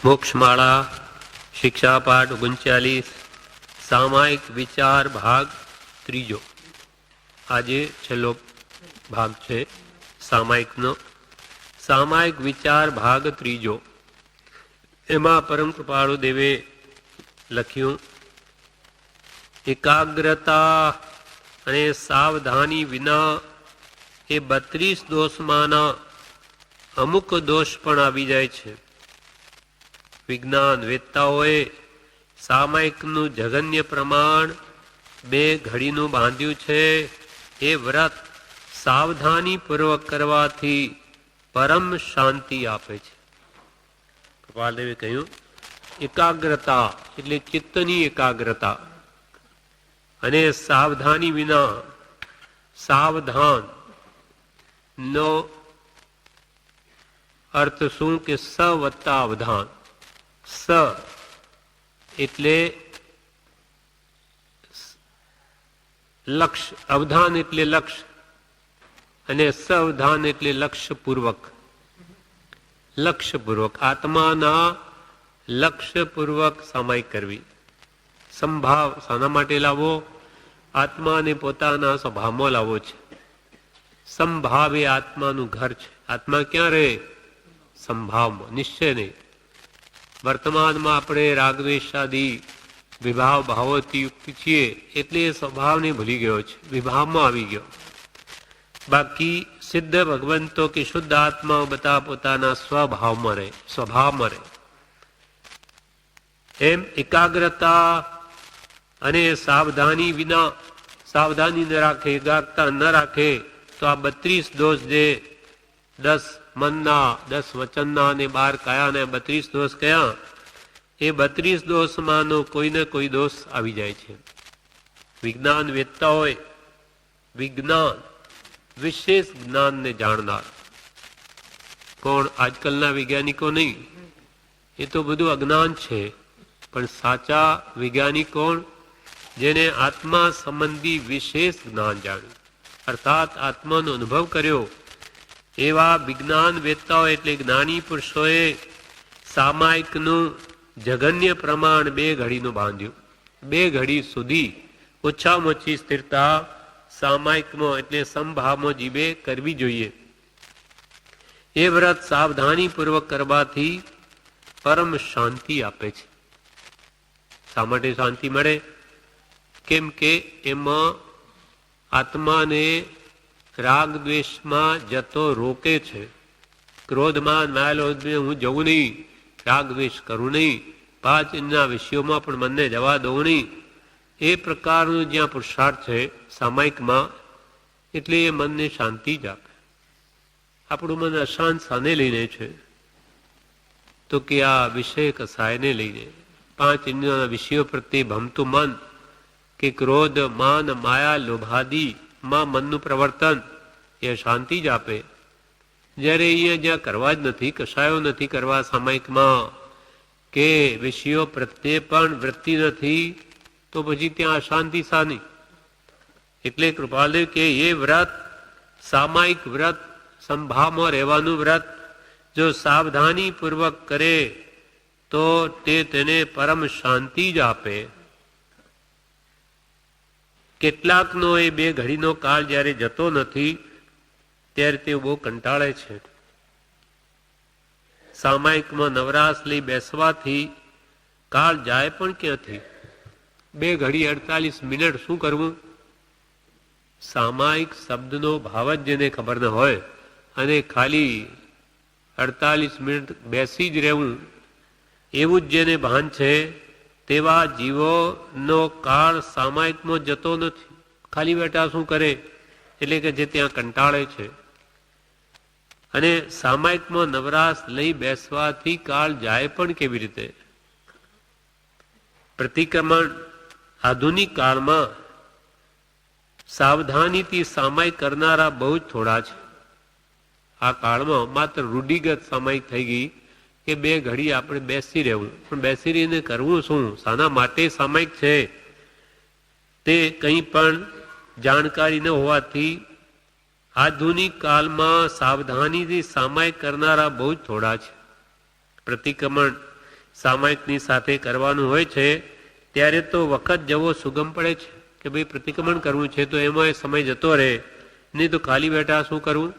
મોક્ષમાળા શિક્ષા પાઠ 39 સામાયિક વિચાર ભાગ ત્રીજો. આજે છેલ્લો ભાગ છે સામાયિકનો. સામાયિક વિચાર ભાગ ત્રીજો. એમાં પરમ કૃપાળુ દેવે લખ્યું, એકાગ્રતા અને સાવધાની વિના એ 32 દોષમાંના અમુક દોષ પણ આવી જાય છે. વિજ્ઞાન વેત્તાઓએ સામાયિકનું જગન્ય પ્રમાણ 2 ઘડીનું બાંધ્યું છે. એ વ્રત સાવધાની પૂર્વક કરવાથી પરમ શાંતિ આપે છે. કૃપાલદેવે કહ્યું, એકાગ્રતા એટલે ચિત્તની એકાગ્રતા અને સાવધાની વિના. સાવધાન નો અર્થ શું કે સ વત્તા અવધાન. સ એટલે લક્ષ્ય, અવધાન એટલે લક્ષ્ય, અને સાવધાન એટલે લક્ષ્યપૂર્વક. લક્ષ્યપૂર્વક આત્માના લક્ષ્યપૂર્વક સામાયિક કરવી. સંભાવ શાના માટે લાવવો? આત્માને પોતાના સ્વભાવમાં લાવવો છે. સંભાવ એ આત્માનું ઘર છે. આત્મા ક્યાં રહે? સંભાવમાં, નિશ્ચય નહીં. વર્તમાનમાં આપણે રાગદ્વેષાદી વિભાવ ભાવોથી યુક્ત છીએ એટલે એ સ્વભાવને ભૂલી ગયો છે, વિભાવમાં આવી ગયો. બાકી સિદ્ધ ભગવંતો કે શુદ્ધ આત્માઓ બધા પોતાના સ્વભાવમાં રહે, સ્વભાવમાં રહે. એમ એકાગ્રતા અને સાવધાની વિના, સાવધાની ન રાખે, એકાગ્રતા ન રાખે તો આ 32 દોષ જે 10 મનના, 10 વચનના અને 12 કાયાના 32 દોષ કયા, એ 32 દોષમાંનો કોઈને કોઈ દોષ આવી જાય છે. વિજ્ઞાન વેત્તા હોય, વિજ્ઞાન વિશેષ જ્ઞાનને જાણનાર. કોણ? આજકાલના વૈજ્ઞાનિકો નહીં, એ તો બધું અજ્ઞાન છે. પણ સાચા વૈજ્ઞાનિક કોણ? જેને આત્મા સંબંધી વિશેષ જ્ઞાન જાણ્યું, અર્થાત આત્માનો અનુભવ કર્યો. એવા વિજ્ઞાન વેત્તાઓ એટલે જ્ઞાની પુરુષોએ સામાયિકનું જગન્ય પ્રમાણ 2 ઘડીનું બાંધ્યું. 2 ઘડી સુધી ઓછામાં ઓછી સ્થિરતા સામાયિકમાં એટલે સંભાવમાં જીવે કરવી જોઈએ. એ વ્રત સાવધાની પૂર્વક કરવાથી પરમ શાંતિ આપે છે. શા માટે શાંતિ મળે? કેમ કે એમાં આત્માને રાગ દ્વેષમાં જતો રોકે છે. ક્રોધમાં નાયલો હું જવું નહીં, રાગ દ્વેષ કરું નહીં, 5 ઇન્દ્રિયના વિષયોમાં પણ મનને જવા દઉં નહીં. એ પ્રકારનું જ્યાં પુરુષાર્થ છે સામાયિકમાં, એટલે એ મનને શાંતિ જ આપે. આપણું મન અશાંત શાને લઈને છે? તો કે આ વિષય કસાયને લઈને. 5 ઇન્દ્રિયોના વિષયો પ્રત્યે ભમતું મન કે ક્રોધ, માન, માયા, લોભાદી માં મનનું પ્રવર્તન એ શાંતિ જ આપે. જ્યારે અહીંયા જ્યાં કરવા જ નથી, કશાયો નથી કરવા સામાયિકમાં, કે વિષયો પ્રત્યે પણ વૃત્તિ નથી, તો પછી ત્યાં અશાંતિ શાની? એટલે કૃપાલદેવ કે એ વ્રત, સામાયિક વ્રત, સંભાવમાં રહેવાનું વ્રત જો સાવધાની પૂર્વક કરે તો તેને પરમ શાંતિ જ આપે. કેટલાકનો એ 2 ઘડીનો કાળ જ્યારે જતો નથી ત્યારે તે બહુ કંટાળે છે. સામાયિકમાં નવરાશ લઈ બેસવાથી કાળ જાય પણ ક્યાંથી? 2 ઘડી 48 મિનિટ શું કરવું? સામાયિક શબ્દનો ભાવ જ જેને ખબર ન હોય અને ખાલી 48 મિનિટ બેસી જ રહેવું એવું જ જેને ભાન છે, તેવા જીવોનો કાળ સામાયિકમાં જતો નથી. ખાલી બેઠા શું કરે? એટલે કે જે ત્યાં કંટાળે છે. અને સામાયિકમાં નવરાશ લઈ બેસવાથી કાળ જાય પણ કેવી રીતે? પ્રતિક્રમણ આધુનિક કાળમાં સાવધાનીથી સામાયિક કરનારા બહુ જ થોડા છે. આ કાળમાં માત્ર રૂઢિગત સામાયિક થઈ ગઈ કે 2 ઘડી આપણે બેસી રહેવું. પણ બેસી રહીને કરવું શું? શાના માટે સામાયિક છે તે કંઈ પણ જાણકારી ન હોવાથી આધુનિક કાળમાં સાવધાનીથી સામાયિક કરનારા બહુ જ થોડા છે. પ્રતિક્રમણ સામાયિકની સાથે કરવાનું હોય છે ત્યારે તો વખત જવો સુગમ પડે છે કે ભાઈ પ્રતિક્રમણ કરવું છે તો એમાં સમય જતો રહે, નહીં તો ખાલી બેઠા શું કરવું.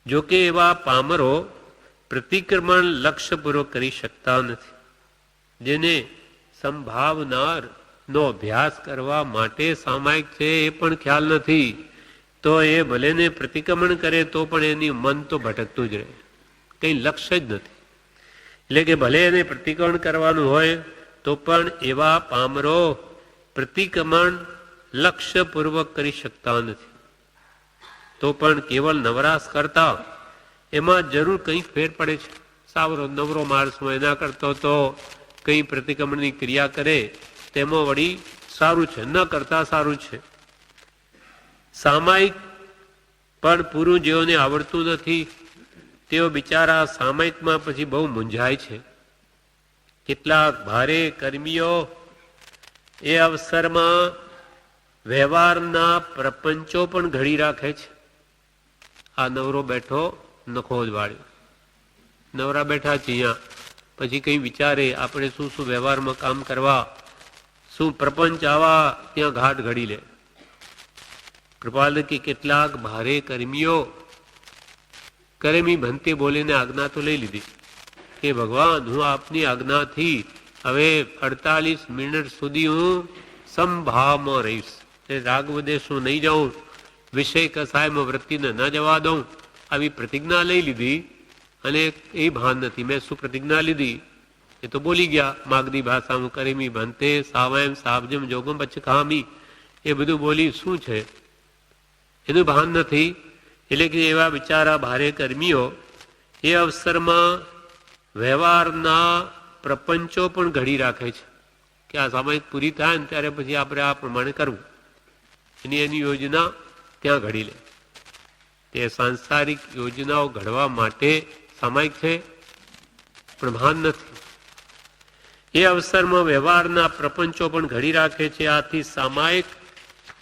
જોકે એવા પામરો પ્રતિક્રમણ લક્ષ્યપૂર્વક કરી શકતા નથી. જેને સંભાવનાર નો અભ્યાસ કરવા માટે સામાયિક છે એ પણ ખ્યાલ નથી, તો એ ભલે ને પ્રતિક્રમણ કરે તો પણ એની મન તો ભટકતું જ રહે, કંઈ લક્ષ્ય જ નથી. એટલે કે ભલે એને પ્રતિક્રમણ કરવાનું હોય તો પણ એવા પામરો પ્રતિક્રમણ લક્ષ્યપૂર્વક કરી શકતા નથી. તો પણ કેવળ નવરાશ કરતા એમાં જરૂર કંઈ ફેર પડે છે. સાવરો નવરો માણસ હોય એના કરતો તો કંઈ પ્રતિક્રમણની ક્રિયા કરે તેમાં વળી સારું છે, ન કરતા સારું છે. સામાયિક પણ પૂરું જેઓને આવડતું નથી તેઓ બિચારા સામાયિકમાં પછી બહુ મૂંઝાય છે. કેટલાક ભારે કર્મીઓ એ અવસરમાં વ્યવહારના પ્રપંચો પણ ઘડી રાખે છે. આ નવરો બેઠો નખો જ વાળ્યો, નવરા બેઠા છે અહીંયા, પછી કંઈ વિચારે આપણે શું શું વ્યવહારમાં કામ કરવા, શું પ્રપંચ આવા ત્યાં ઘાટ ઘડી લે. કૃપાલ કે કેટલાક ભારે કર્મીઓ કર્મી ભંતે બોલીને આજ્ઞા તો લઈ લીધી કે ભગવાન હું આપની આજ્ઞાથી હવે 48 મિનિટ સુધી હું સંભાવમાં રહીશ, રાગ વિદેશમાં નહીં જાઉં, વિષય કસાયમાં વૃત્તિને ન જવા દઉં, આવી પ્રતિજ્ઞા લઈ લીધી. અને એ ભાન નથી મેં શું પ્રતિજ્ઞા લીધી એ તો બોલી ગયા માગધી ભાષામાં કરીમી ભંતે સાવયમ સાવજમ જોગમ બચખામી, એ બધું બોલી શું છે એનું ભાન નથી. એટલે કે એવા બિચારા ભારે કર્મીઓ એ અવસરમાં વ્યવહારના પ્રપંચો પણ ઘડી રાખે છે કે આ સામાયિક પૂરી થાય ને ત્યારે પછી આપણે આ પ્રમાણે કરવું, એની યોજના ત્યાં ઘડી લે. તે સાંસારિક યોજનાઓ ઘડવા માટે સામાયિક છે પણ ભાન નથી. એ અવસરમાં વ્યવહારના પ્રપંચો પણ ઘડી રાખે છે. આથી સામાયિક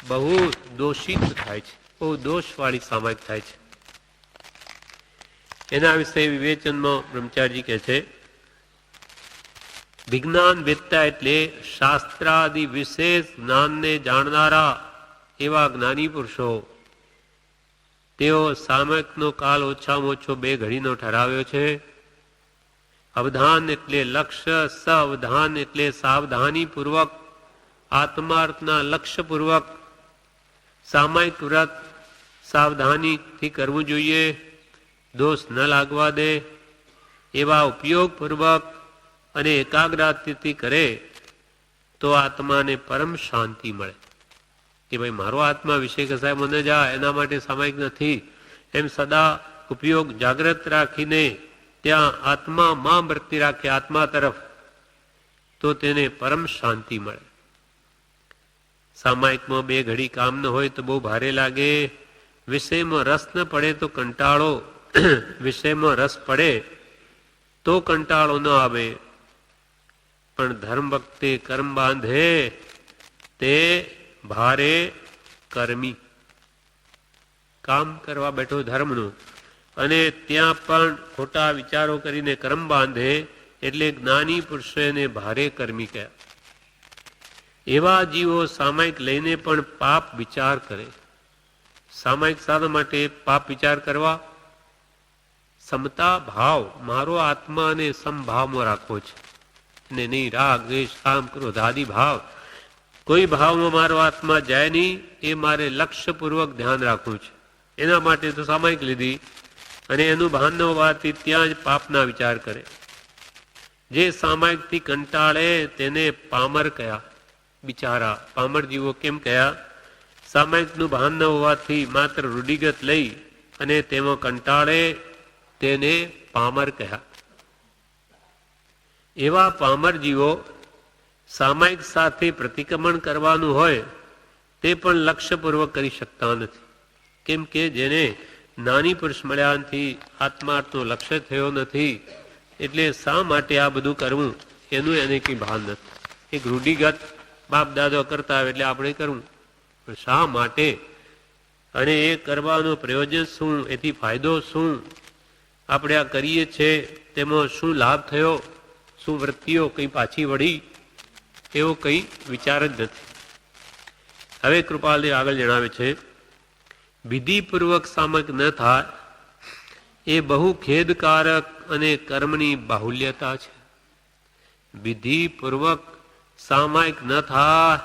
બહુ દોષિત થાય છે, બહુ દોષવાળી સામાયિક થાય છે. એના વિશે વિવેચનમાં બ્રહ્મચારી કહે છે વિજ્ઞાન વેદતા એટલે શાસ્ત્રાદિ વિશેષ જ્ઞાનને જાણનારા એવા જ્ઞાની પુરુષો, તેઓ સામાયિકનો કાલ ઓછામાં ઓછો 2 ઘડીનો ઠરાવ્યો છે. અવધાન એટલે લક્ષ્ય, સાવધાન એટલે સાવધાની પૂર્વક આત્માર્થના લક્ષ્યપૂર્વક સામાયિક વ્રત સાવધાનીથી કરવું જોઈએ, દોષ ન લાગવા દે એવા ઉપયોગપૂર્વક અને એકાગ્રતાથી કરે તો આત્માને પરમ શાંતિ મળે. કે ભાઈ મારો આત્મા વિષય કસાયમાં ન જાય એના માટે સામાયિક નથી, એમ સદા ઉપયોગ જાગ્રત રાખીને ત્યાં આત્મામાં વૃત્તિ રાખે આત્મા તરફ, તો તેને પરમ શાંતિ મળે. સામાયિકમાં 2 ઘડી કામ ન હોય તો બહુ ભારે લાગે. વિષયમાં રસ ન પડે તો કંટાળો, વિષયમાં રસ પડે તો કંટાળો ન આવે. પણ ધર્મ વખતે કર્મ બાંધે તે ભારે કર્મી. કામ કરવા બેઠો ધર્મનું અને ત્યાં પણ ખોટા વિચારો કરીને કર્મ બાંધે એટલે જ્ઞાની પુરુષો એને ભારે કર્મી કહ્યા. એવા જીવો સામાયિક લઈને પણ પાપ વિચાર કરે. સામાયિક સાધન માટે પાપ વિચાર કરવા, સમતા ભાવ મારો આત્માને સમભાવમાં રાખવો છે અને નહીં રાગ દ્વેષ કામ ક્રોધ આદિ ભાવ, કોઈ ભાવમાં મારો આત્મા જાય નહીં એ મારે લક્ષ્યપૂર્વક ધ્યાન રાખવું છે. એના માટે તો સામાયિક લીધી અને એનું ભાન ન હોવાથી ત્યાં જ પાપના વિચાર કરે. જે સામાયિકથી કંટાળે તેને પામર કયા. બિચારા પામર જીવો કેમ કયા? સામાયિકનું ભાન ન હોવાથી માત્ર રૂઢિગત લઈ અને તેમાં કંટાળે તેને પામર કયા. એવા પામર જીવો સામાયિક સાથે પ્રતિક્રમણ કરવાનું હોય તે પણ લક્ષ્યપૂર્વક કરી શકતા નથી. કેમ કે જેને નાની પુરુષ મળ્યાથી આત્માર્થનો લક્ષ્ય થયો નથી, એટલે શા માટે આ બધું કરવું એનું એને કંઈ ભાન નથી. એક રૂઢિગત બાપ દાદો કરતા આવે એટલે આપણે કરવું, પણ શા માટે અને એ કરવાનું પ્રયોજન શું, એથી ફાયદો શું, આપણે આ કરીએ છીએ તેમાં શું લાભ થયો, શું વૃત્તિઓ કંઈ પાછી વળી, એવો કંઈ વિચાર જ નથી. હવે કૃપાલદેવ આગળ જણાવે છે, વિધિપૂર્વક સામક ન થાય એ બહુ ખેદકારક અને કર્મની બાહુલ્યતા છે. વિધિપૂર્વક સામાયિક ન થાય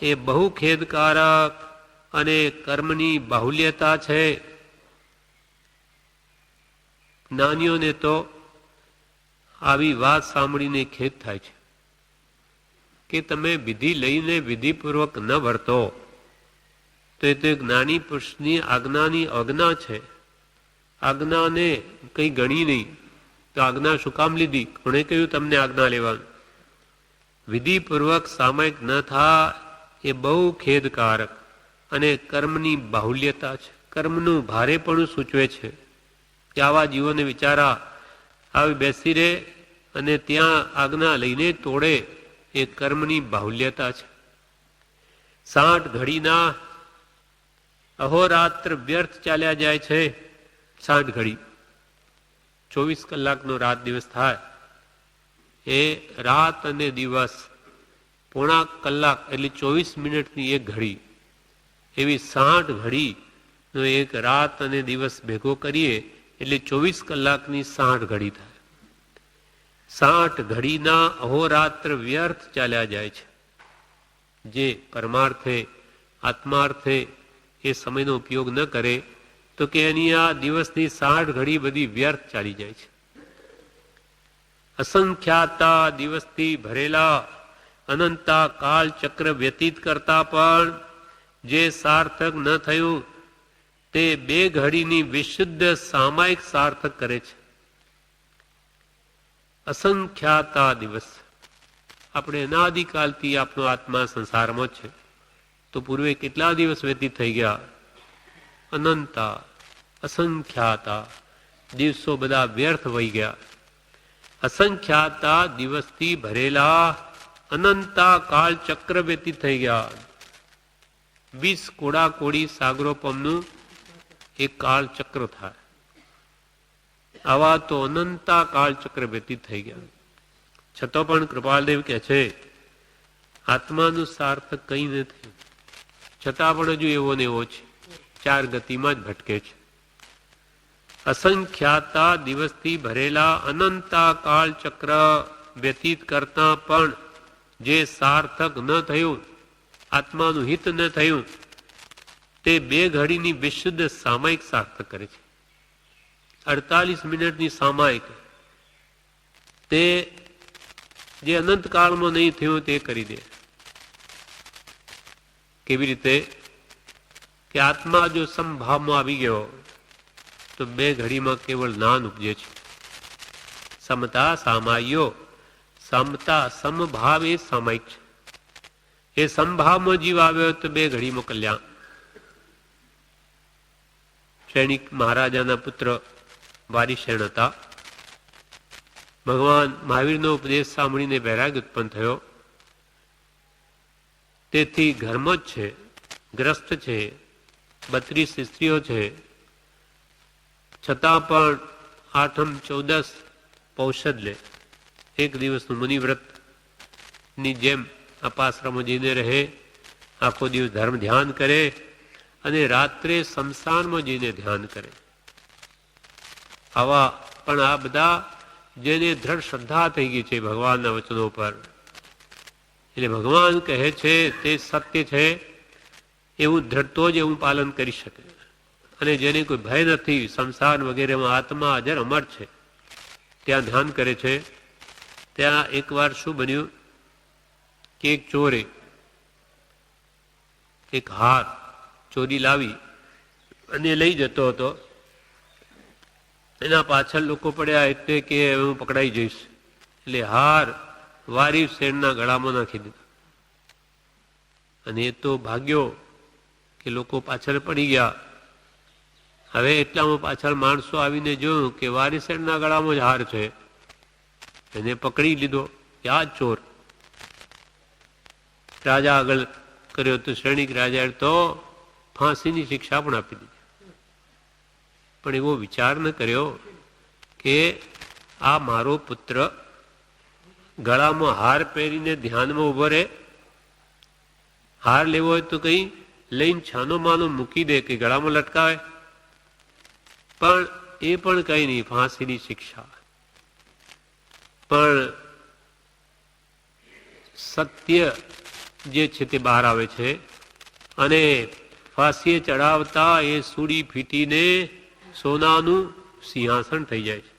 એ બહુ ખેદકારક અને કર્મની બાહુલ્યતા છે. જ્ઞાનીઓને તો આવી વાત સાંભળીને ખેદ થાય છે કે તમે વિધિ લઈને વિધિપૂર્વક ન વર્તો તો એ તો જ્ઞાની પુરુષની આજ્ઞાની અજ્ઞા છે. આજ્ઞાને કંઈ ગણી નહીં તો આજ્ઞા શું કામ લીધી? કોણે કહ્યું તમને આજ્ઞા લેવાનું? વિધિપૂર્વક સામાયિક ન થાય એ બહુ ખેદકારક અને કર્મની બાહુલ્યતા છે. કર્મનું ભારેપણું સૂચવે છે કે આવા જીવોને વિચારા આવી બેસી રહે અને ત્યાં આજ્ઞા લઈને તોડે, એ કર્મની બાહુલ્યતા છે. 60 ઘડીના અહોરાત્ર વ્યર્થ ચાલ્યા જાય છે. 60 ઘડી 24 કલાકનો રાત દિવસ થાય, એ રાત અને દિવસ પોણા કલાક એટલે 24 મિનિટની એક ઘડી, એવી 60 ઘડીનો એક રાત અને દિવસ ભેગો કરીએ એટલે 24 કલાકની 60 ઘડી થાય. 60 ઘડીના અહોરાત્ર વ્યર્થ ચાલ્યા જાય છે. જે પરમાર્થે આત્માર્થે એ સમયનો ઉપયોગ ન કરે તો કે એની આ દિવસની 60 ઘડી બધી વ્યર્થ ચાલી જાય છે. અસંખ્યાતા દિવસથી ભરેલા અનંતા કાળ ચક્ર વ્યતીત કરતા પણ જે સાર્થક ન થયું તે 2 ઘડીની વિશુદ્ધ સામાયિક સાર્થક કરે છે. અસંખ્યાતા દિવસ, આપણે અનાદિકાલથી આપણો આત્મા સંસારમાં છે, તો પૂર્વે કેટલા દિવસ વ્યતીત થઈ ગયા? અનંતા, અસંખ્યાતા દિવસો બધા વ્યર્થ વહી ગયા. અસંખ્યાતા દિવસથી ભરેલા અનંતા કાળ ચક્ર વ્યતીત થઈ ગયા. 20 કોડા કોડી સાગરોપમનું એક કાળ ચક્ર થાય. આવા તો અનંતા કાળ ચક્ર વ્યતીત થઈ ગયા. છતાં પણ કૃપાલદેવ કહે છે આત્માનું સાર્થક કંઈ નથી, છતાં પણ હજુ એવો ને એવો છે, 4 ગતિમાં જ ભટકે છે. અસંખ્યાતા દિવસથી ભરેલા અનંતા કાળ ચક્ર વ્યતીત કરતા પણ જે સાર્થક ન થયું, આત્માનું હિત ન થયું, તે 2 ઘડીની વિશુદ્ધ સામાયિક સાર્થક કરે છે. 48 મિનિટની સામાયિક, તે જે અનંત કાળમાં નહીં થયું તે કરી દે. કેવી રીતે? કે આત્મા જો સમભાવમાં આવી ગયો તો 2 ઘડીમાં કેવળ જ્ઞાન ઉપજે છે. સમતા સામાયો, સમતા સમભાવ એ સામાયિક છે. એ સમભાવમાં જીવ આવ્યો તો 2 ઘડીમાં કલ્યાણ. સૈનિક મહારાજાના પુત્ર વારીશેણ હતા. ભગવાન મહાવીરનો ઉપદેશ સાંભળીને વૈરાગ્ય ઉત્પન્ન થયો. તેથી ઘરમાં જ છે, ગ્રસ્ત છે, 32 સ્ત્રીઓ છે, છતાં પણ 8મ 14 પૌષદ લે. એક દિવસનું મુનિવ્રત ની જેમ અપાશ્રમમાં જઈને રહે, આખો દિવસ ધર્મ ધ્યાન કરે અને રાત્રે શમશાનમાં જઈને ધ્યાન કરે. આવા પણ આ બધા જેને દ્રઢ શ્રદ્ધા થઈ ગઈ છે ભગવાનના વચનો પર, એટલે ભગવાન કહે છે તે સત્ય છે એવું દ્રઢતો જ એવું પાલન કરી શકે. અને જેને કોઈ ભય નથી, સંસાર વગેરેમાં આત્મા અજર અમર છે, ત્યાં ધ્યાન કરે છે. ત્યાં એકવાર શું બન્યું કે એક ચોરે એક હાર ચોરી લાવી અને લઈ જતો હતો. એના પાછળ લોકો પડ્યા એટલે કે હું પકડાઈ જઈશ, એટલે હાર વારી શેણના ગળામાં નાખી દીધો. અને એ તો ભાગ્યો કે લોકો પાછળ પડી ગયા. હવે એટલામાં પાછળ માણસો આવીને જોયું કે વારીસેણના ગળામાં જ હાર છે. એને પકડી લીધો કે આ ચોર. રાજા આગળ કર્યો તો સૈનિક રાજાએ તો ફાંસીની શિક્ષા પણ આપી દીધી. પણ એવો વિચાર ન કર્યો કે આ મારો પુત્ર ગળામાં હાર પહેરીને ધ્યાનમાં ઉભો રહે? હાર લેવો હોય તો કઈ લઈને છાનો માનો મૂકી દે કે ગળામાં લટકાવે? પણ એ પણ કઈ નહીં, ફાંસીની શિક્ષા. પણ સત્ય જે છે તે બહાર આવે છે અને ફાંસીએ ચડાવતા એ સૂડી ફીટીને સોનાનું સિંહાસન થઈ જાય છે.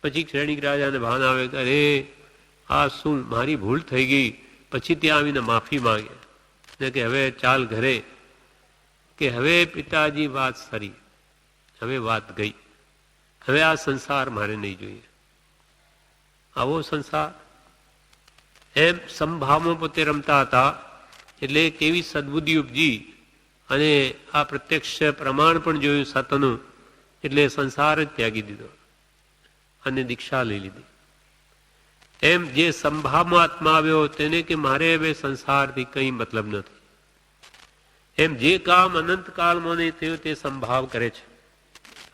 પછી ક્ષણિક રાજાને ભાન આવે કે અરે આ શું મારી ભૂલ થઈ ગઈ. પછી ત્યાં આવીને માફી માંગે ને કે હવે ચાલ ઘરે, કે હવે પિતાજી વાત સરી, હવે વાત ગઈ, હવે આ સંસાર મારે નહીં જોઈએ. આવો સંસાર. એમ સંભાવમાં પોતે રમતા હતા એટલે કેવી સદબુદ્ધિ ઉપજી અને આ પ્રત્યક્ષ પ્રમાણ પણ જોયું સતનું, એટલે સંસાર જ ત્યાગી દીધો અને દીક્ષા લઈ લીધી. એમ જે સંભાવમાં આત્મા આવ્યો તેને કે મારે હવે સંસારથી કંઈ મતલબ નથી. એમ જે કામ અનંતકાળમાં નહીં થયું તે સંભાવ કરે છે.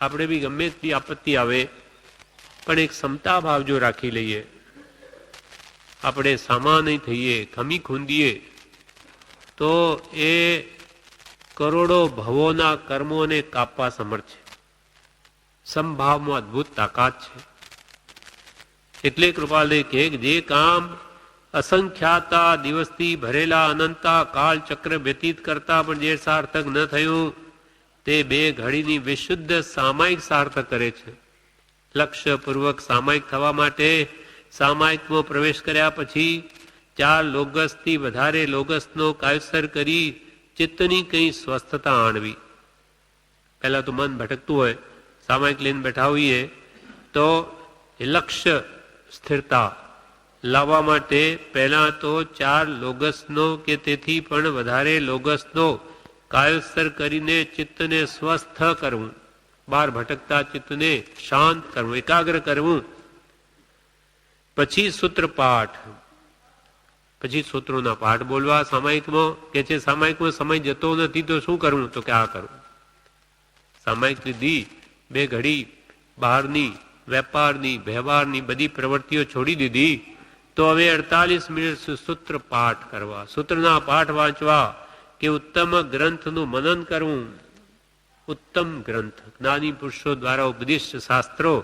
આપણે બી ગમે તે આપત્તિ આવે પણ એક ક્ષમતા ભાવ જો રાખી લઈએ, આપણે સામા નહીં થઈએ, ખમી ખૂંદીએ, તો એ કરોડો ભવોના કર્મોને કાપવા સમર્થ છે. સંભાવમાં અદભુત તાકાત છે. એટલે કૃપાલય કે જે કામ અસંખ્યાતા દિવસથી ભરેલા અનંતા કાળ ચક્ર વ્યતીત કરતા પણ જે સાર્થક ન થયું તે બે ઘડીની વિશુદ્ધ સામાયિક સાર્થક કરે છે. લક્ષ્યપૂર્વક સામાયિક થવા માટે સામાયિકમાં પ્રવેશ કર્યા પછી 4 લોગસથી વધારે લોગસનો કાયસર કરી ચિત્તની કંઈ સ્વસ્થતા આણવી. પહેલા તો મન ભટકતું હોય, સામાયિક લઈને બેઠા હોઈએ તો એ લક્ષ્ય સ્થિરતા લાવવા માટે પહેલા તો 4 લોગસનો કે તેથી પણ વધારે લોગસનો કાયોત્સર કરીને ચિત્તને સ્વસ્થ કરવું, બહાર ભટકતા ચિત્તને શાંત કરવું, એકાગ્ર કરવું. પછી સૂત્ર પાઠ, પછી સૂત્રોના પાઠ બોલવા. સામાયિકમાં કે છે સામાયિકમાં સમય જતો નથી તો શું કરવું? તો કે આ કરવું. સામાયિક લીધી, 2 ઘડી બહારની વેપારની વ્યવહારની બધી પ્રવૃત્તિઓ છોડી દીધી, તો હવે 48 મિનિટ સૂત્ર પાઠ કરવા, સૂત્રના પાઠ વાંચવા કે ઉત્તમ ગ્રંથનું મનન કરવું. ઉત્તમ ગ્રંથ જ્ઞાની પુરુષો દ્વારા ઉપદિષ્ટ શાસ્ત્રો,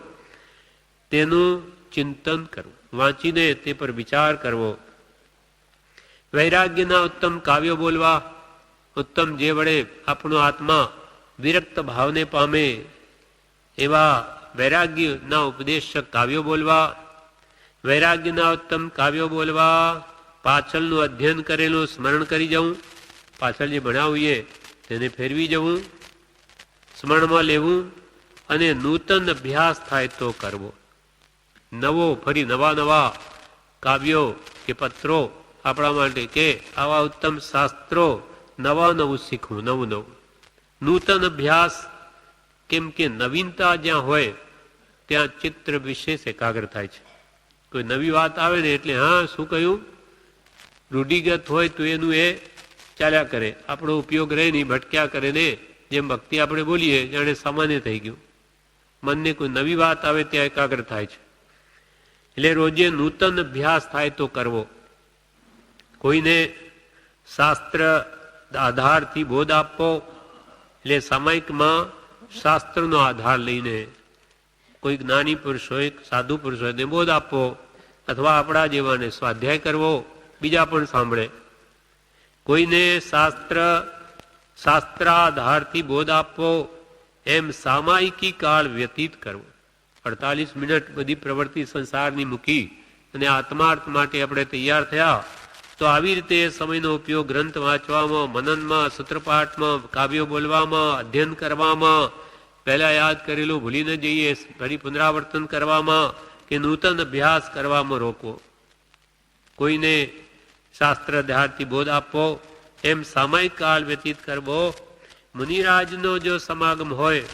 તેનું ચિંતન કરવું, વાંચીને તે પર વિચાર કરવો. વૈરાગ્યના ઉત્તમ કાવ્યો બોલવા, ઉત્તમ જે વડે આપણો આત્મા વિરક્ત ભાવને પામે એવા વૈરાગ્યના ઉપદેશક કાવ્યો બોલવા. વૈરાગ્યના ઉત્તમ કાવ્યો બોલવા, પાછળનું અધ્યયન કરેલું સ્મરણ કરી જવું, પાછળ જે ભણ્યા હોઈએ તેને ફેરવી જવું, સ્મરણમાં લેવું અને નૂતન અભ્યાસ થાય તો કરવો. નવો ફરી નવા કાવ્યો કે પત્રો આપણા માટે કે આવા ઉત્તમ શાસ્ત્રો નવા નવું શીખવું, નવું નૂતન અભ્યાસ. કેમ કે નવીનતા જ્યાં હોય ત્યાં ચિત્ર વિશેષ એકાગ્ર થાય છે. કોઈ નવી વાત આવે ને એટલે હા શું કહ્યું, રૂઢિગત હોય તો એનું એ ચાલ્યા કરે, આપણો ઉપયોગ રહે નહીં, ભટક્યા કરે ને. જેમ ભક્તિ આપણે બોલીએ જાણે સામાન્ય થઈ ગયું. મનને કોઈ નવી વાત આવે ત્યાં એકાગ્ર થાય છે. એટલે રોજે નૂતન અભ્યાસ થાય તો કરવો. કોઈને શાસ્ત્ર આધારથી બોધ આપવો, એટલે સામાયિકમાં શાસ્ત્રનો આધાર લઈને કોઈ જ્ઞાની પુરુષ હોય, સાધુ પુરુષ હોય, બોધ આપવો, અથવા આપણા જેવાને સ્વાધ્યાય કરવો, બીજા પણ સાંભળે. કોઈને શાસ્ત્રાધારથી બોધ આપવો, એમ સામાયિકી કાળ વ્યતીત કરવો. 48 મિનિટ બધી પ્રવૃત્તિ સંસારની મૂકી અને આત્માર્થ માટે આપણે તૈયાર થયા, તો આવી રીતે સમયનો ઉપયોગ ગ્રંથ વાંચવામાં, મનનમાં, સૂત્રપાઠમાં, કાવ્યો બોલવામાં, અધ્યયન કરવામાં, પહેલા યાદ કરેલું ભૂલી ન જઈએ, ફરી પુનરાવર્તન કરવામાં કે નૂતન અભ્યાસ કરવામાં રોકવો. કોઈને શાસ્ત્ર અધ્યારથી બોધ આપવો, એમ સામાયિક કાળ વ્યતીત કરવો. મુનિરાજનો જો સમાગમ હોય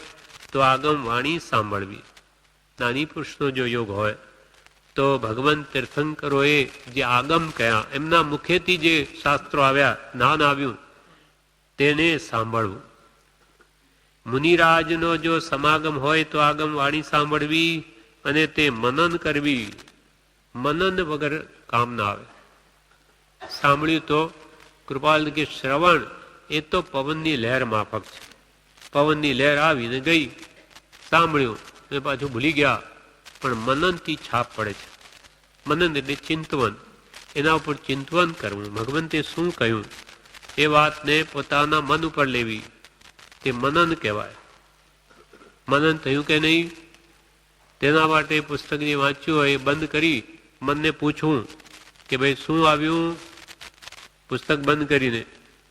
તો આગમ વાણી સાંભળવી. જ્ઞાની પુરુષનો જો યોગ હોય તો ભગવાન તીર્થંકરોએ જે આગમ કયા, એમના મુખેથી જે શાસ્ત્રો આવ્યા, જ્ઞાન આવ્યું, તેને સાંભળવું. મુનિરાજનો જો સમાગમ હોય તો આગમ વાણી સાંભળવી અને તે મનન કરવી. મનન વગર કામ ના આવે. સાંભળ્યું તો કૃપાલ કે શ્રવણ એ તો પવનની લહેર માફક છે. પવનની લહેર આવીને ગઈ, સાંભળ્યું એ પાછું ભૂલી ગયા, પણ મનનથી છાપ પડે છે. મનન એટલે ચિંતવન, એના ઉપર ચિંતવન કરવું, ભગવંતે શું કહ્યું એ વાતને પોતાના મન ઉપર લેવી, તે મનન કહેવાય. મનન થયું કે નહીં, તેના માટે પુસ્તક જે વાંચ્યું હોય એ બંધ કરી મનને પૂછવું કે ભાઈ શું આવ્યું, પુસ્તક બંધ કરીને,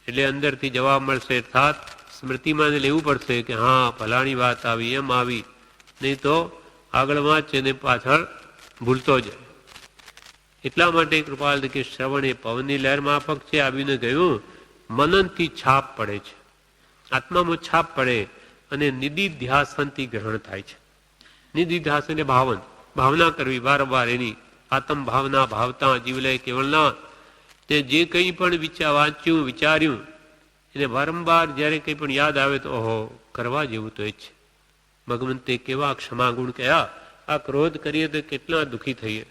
એટલે અંદરથી જવાબ મળશે. અર્થાત સ્મૃતિમાં લેવું પડશે કે હા ફલાણી વાત આવી, એમ આવી, નહીં તો આગળ વાંચે ને પાછળ ભૂલતો જાય. એટલા માટે કૃપાલ કે શ્રવણ એ પવનની લહેર માફક છે. આવીને ગયું, મનનથી છાપ પડે છે, આત્મામાં છાપ પડે અને નિધિધ્યાસનથી ગ્રહણ થાય છે. નિધિધ્યાસન એટલે ભાવન, ભાવના કરવી વારંવાર એની. આત્મ ભાવના ભાવતા જીવલે કેવળના, તે જે કંઈ પણ વાંચ્યું વિચાર્યું એને વારંવાર જ્યારે કંઈ પણ યાદ આવે તો ઓહો કરવા જેવું તો એ જ છે. ભગવંતે કેવા ક્ષમા ગુણ કયા. આ ક્રોધ કરીએ તો કેટલા દુઃખી થઈએ,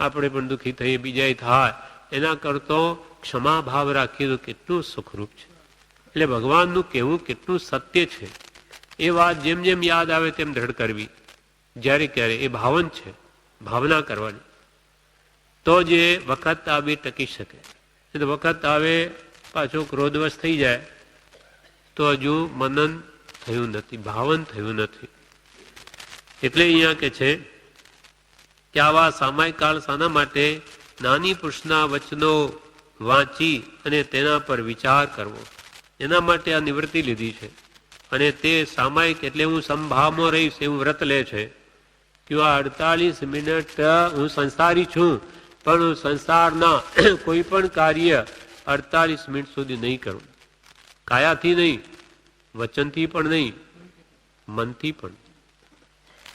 આપણે પણ દુઃખી થઈએ, બીજાય થાય, એના કરતો ક્ષમા ભાવ રાખીએ તો કેટલું સુખરૂપ છે. એટલે ભગવાનનું કહેવું કેટલું સત્ય છે. એ વાત જેમ જેમ યાદ આવે તેમ દ્રઢ કરવી, જ્યારે ક્યારે એ ભાવન છે, ભાવના કરવાની. તો જે વખત આવે ટકી શકે. એ તો વખત આવે પાછો ક્રોધવશ થઈ જાય તો હજુ મનન થયું નથી, ભાવન થયું નથી. એટલે અહીંયા કે છે કે આવા સામાયિક કાળ શાના માટે? નાની પુરુષના વચનો વાંચી અને તેના પર વિચાર કરવો, એના માટે આ નિવૃત્તિ લીધી છે. અને તે સામાયિક એટલે હું સંભાવમાં રહીશ એવું વ્રત લે છે કે 48 મિનિટ હું સંસારી છું, પણ હું સંસારના કોઈ પણ કાર્ય 48 મિનિટ સુધી નહીં કરું. કાયાથી નહીં, વચનથી પણ નહીં, મનથી પણ.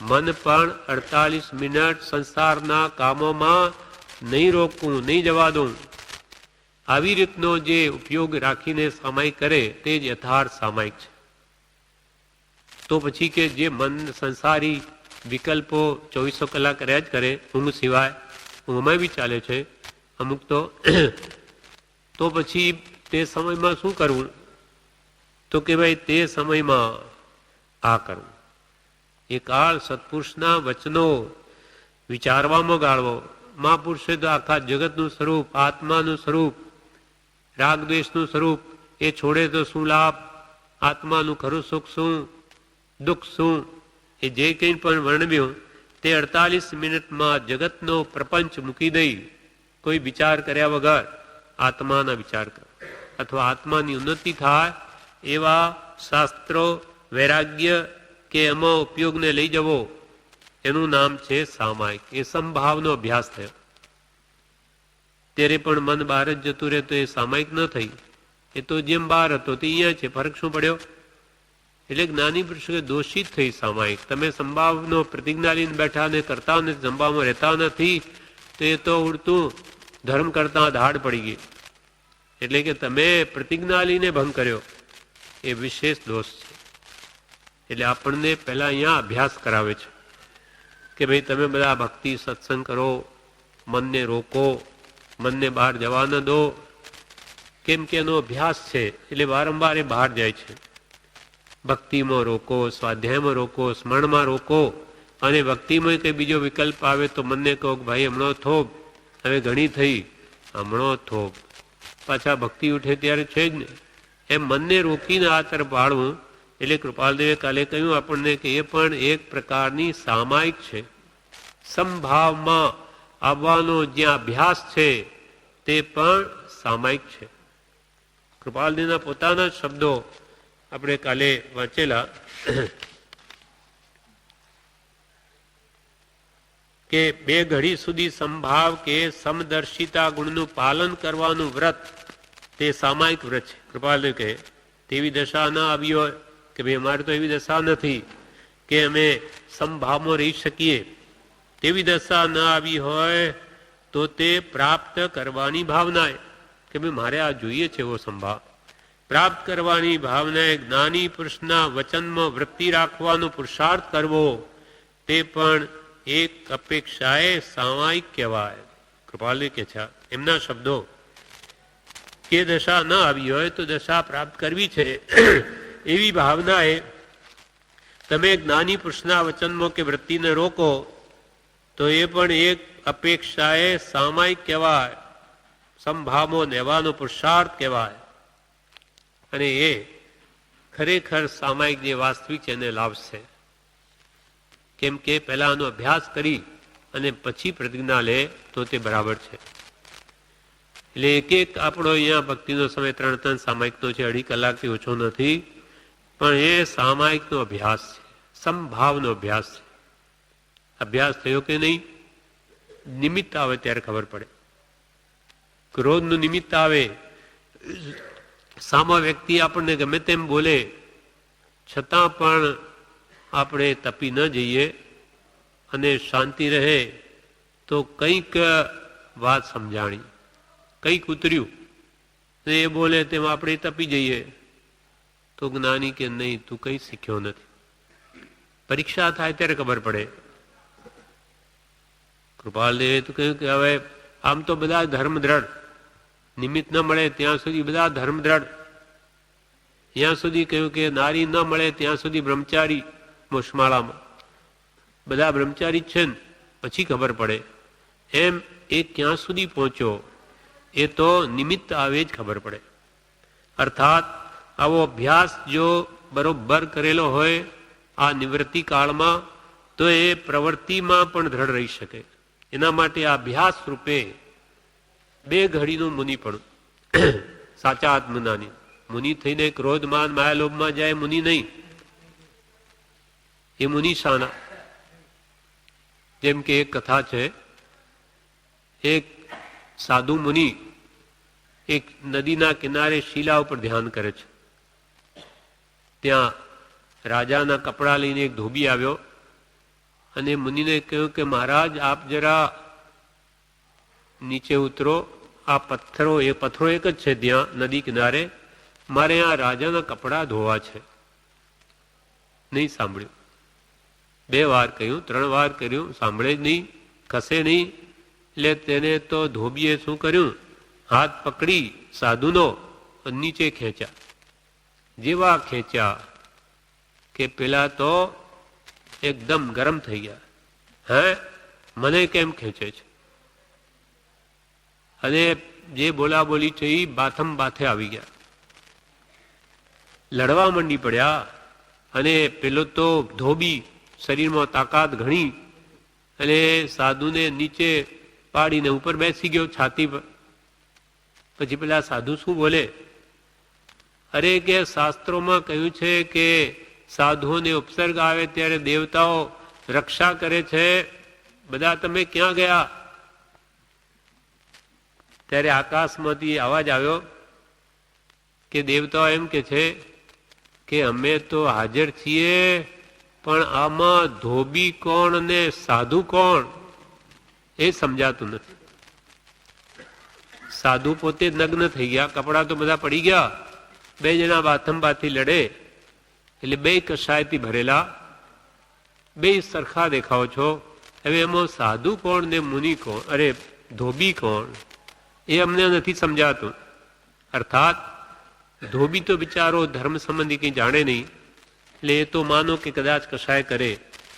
મન પણ 48 મિનિટ સંસારના કામોમાં નહીં રોકવું, નહીં જવા દઉં. આવી રીતનો જે ઉપયોગ રાખીને સામાયિક કરે તે જ યથાર્થ સામાયિક છે. તો પછી કે જે મન સંસારી વિકલ્પો 24 કલાક રહ્યા જ કરે, ઊંઘ સિવાય, ઊંઘમાં બી ચાલે છે અમુક તો પછી તે સમયમાં શું કરવું? તો કે ભાઈ તે સમયમાં આ કરવું. એ કાળ સત્પુરુષના વચનો વિચારવામાં ગાળવો. મહાપુરુષે તો આખા જગતનું સ્વરૂપ, આત્માનું સ્વરૂપ, રાગ દ્વેષનું સ્વરૂપ એ છોડે તો શું લાભ? આત્માનું ખરું સુખ શું, દુઃખ શું, એ જે કંઈ પણ વર્ણવ્યું તે 48 મિનિટમાં જગતનો પ્રપંચ મૂકી દઈ કોઈ વિચાર કર્યા વગર આત્માના વિચાર કરો અથવા આત્માની ઉન્નતિ થાય એવા શાસ્ત્રો, વૈરાગ્ય કે એમાં ઉપયોગને લઈ જવો, એનું નામ છે સામાયિક. એ સંભાવનો અભ્યાસ થયો. ત્યારે પણ મન બહાર જ જતું રહે તો એ સામાયિક ન થઈ. એ તો જેમ બહાર હતો તે અહીંયા છે, ફરક શું પડ્યો? એટલે જ્ઞાની પુરુષો દોષિત થઈ સામાયિક. તમે સંભાવનો પ્રતિજ્ઞા લઈને બેઠા ને કરતા ને સંભાવમાં રહેતા નથી, તો એ તો ઉડતું ધર્મ કરતા ધાડ પડી ગઈ. એટલે કે તમે પ્રતિજ્ઞા લઈને ભંગ કર્યો, એ વિશેષ દોષ છે. એટલે આપણને પહેલા અહીંયા અભ્યાસ કરાવે છે કે ભાઈ તમે બધા ભક્તિ સત્સંગ કરો, મનને રોકો, મનને બહાર જવા ન દો. કેમ કે એનો અભ્યાસ છે એટલે વારંવાર એ બહાર જાય છે. ભક્તિમાં રોકો, સ્વાધ્યાયમાં રોકો, સ્મરણમાં રોકો. અને ભક્તિમાં કંઈ બીજો વિકલ્પ આવે તો મનને કહો કે ભાઈ હમણો થોભ, હવે ઘણી થઈ, હમણો થોભ. પાછા ભક્તિ ઉઠે ત્યારે છે જ ને. એમ મનને રોકીને આ તરફ વાળવું. એટલે કૃપાલદેવે કાલે કહ્યું આપણને કે એ પણ એક પ્રકારની સામાયિક છે. સંભાવમાં આવવાનો જ્યાં અભ્યાસ છે તે પણ સામાયિક છે. કૃપાલદેવના પોતાના શબ્દો આપણે કાલે વાંચેલા કે 2 ઘડી સુધી સંભાવ કે સમદર્શિતા ગુણનું પાલન કરવાનું વ્રત તે સામાયિક વ્રત છે. કૃપાલદેવ કહે તેવી દશા ન આવી હોય કે ભાઈ અમારે તો એવી દશા નથી કે અમે સંભાવમાં રહી શકીએ, તેવી દશા ન આવી હોય તો તે પ્રાપ્ત કરવાની ભાવના કે ભાઈ મારે આ જોઈએ છે એવો સંભાવ પ્રાપ્ત કરવાની ભાવનાએ જ્ઞાની પુરુષના વચનમાં વૃત્તિ રાખવાનો પુરુષાર્થ કરવો, તે પણ એક અપેક્ષાએ સામાયિક કહેવાય. કૃપાલજી કે છે એમના શબ્દો કે દશા ન આવી હોય તો દશા પ્રાપ્ત કરવી છે એવી ભાવનાએ તમે જ્ઞાની પુરુષના વચનમાં કે વૃત્તિને રોકો તો એ પણ એક અપેક્ષાએ સામાયિક કહેવાય, સંભાવનો લેવાનો પુરુષાર્થ કહેવાય. અને એ ખરેખર સામાયિક જે વાસ્તવિક છે એને લાવશે. કેમ કે પહેલા આનો અભ્યાસ કરી અને પછી પ્રતિજ્ઞા લે તો તે બરાબર છે. એટલે એક એક આપણો અહીંયા ભક્તિનો સમય 3 સામાયિકનો છે, 2.5 કલાકથી ઓછો નથી, પણ એ સામાયિકનો અભ્યાસ છે, સંભાવનો અભ્યાસ છે. અભ્યાસ થયો કે નહીં, નિમિત્ત આવે ત્યારે ખબર પડે. ક્રોધનું નિમિત્ત આવે, સામા વ્યક્તિ આપણને ગમે તેમ બોલે છતાં પણ આપણે તપી ન જઈએ અને શાંતિ રહે તો કંઈક વાત સમજાણી, કંઈક ઉતર્યું ને એ બોલે તેમ આપણે તપી જઈએ તો જ્ઞાની કે નહીં, તું કંઈ શીખ્યો નથી. પરીક્ષા થાય ત્યારે ખબર પડે. કૃપાલદેવે તો કહ્યું કે હવે આમ તો બધા ધર્મ દ્રઢ, નિમિત્ત ન મળે ત્યાં સુધી બધા ધર્મ દ્રઢ. ત્યાં સુધી કહ્યું કે નારી ન મળે ત્યાં સુધી બ્રહ્મચારી, મોશમાળામાં બધા બ્રહ્મચારી જ છે ને, પછી ખબર પડે. એમ એ ક્યાં સુધી પહોંચ્યો એ તો નિમિત્ત આવે જ ખબર પડે. અર્થાત આવો અભ્યાસ જો બરોબર કરેલો હોય આ નિવૃત્તિ કાળમાં તો એ પ્રવૃત્તિમાં પણ દ્રઢ રહી શકે. એના માટે આ અભ્યાસ રૂપે 2 ઘડીનું મુનિ પણ સાચા આત્મનાની મુનિ થઈને ક્રોધ માન માયા લોભમાં જાય મુનિ નહીં. એ મુનિ શાના? જેમ કે એક કથા છે, એક સાધુ મુનિ એક નદીના કિનારે શિલા ઉપર ધ્યાન કરે છે. ત્યાં રાજાના કપડા લઈને એક ધોબી આવ્યો અને મુનિને કહ્યું કે મહારાજ આપ જરા નીચે ઉતરો, આ પથ્થરો એક જ છે ત્યાં નદી કિનારે, મારે આ રાજાના કપડા ધોવા છે. નહીં સાંભળ્યું. 2 વાર કહ્યું, 3 વાર કર્યું, સાંભળે જ નહીં, ખસે નહીં. એટલે તેને તો ધોબીએ શું કર્યું, હાથ પકડી સાધુનો નીચે ખેંચ્યા. જેવા ખેંચ્યા કે પેલા તો એકદમ ગરમ થઈ ગયા. હે, મને કેમ ખેંચે છે? અને જે બોલાબોલી છે એ બાથમ બાથે આવી ગયા, લડવા માંડી પડ્યા. અને પેલો તો ધોબી શરીરમાં તાકાત ઘણી અને સાધુને નીચે પાડીને ઉપર બેસી ગયો છાતી પર. પછી પેલા સાધુ શું બોલે, અરે કે શાસ્ત્રોમાં કહ્યું છે કે સાધુઓને ઉપસર્ગ આવે ત્યારે દેવતાઓ રક્ષા કરે છે, બધા તમે ક્યાં ગયા? ત્યારે આકાશમાંથી અવાજ આવ્યો કે દેવતાઓ એમ કે છે કે અમે તો હાજર છીએ, પણ આમાં ધોબી કોણ ને સાધુ કોણ એ સમજાતું નથી. સાધુ પોતે નગ્ન થઈ ગયા, કપડા તો બધા પડી ગયા, 2 જણા બાથમ બાથી લડે એટલે 2 કશાયથી ભરેલા, 2 સરખા દેખાવો છો. હવે એમાં સાધુ કોણ ને મુનિ કોણ, અરે ધોબી કોણ એ અમને નથી સમજાતું. અર્થાત ધોબી તો બિચારો ધર્મ સંબંધી કંઈ જાણે નહીં, એટલે એ તો માનો કે કદાચ કશાય કરે,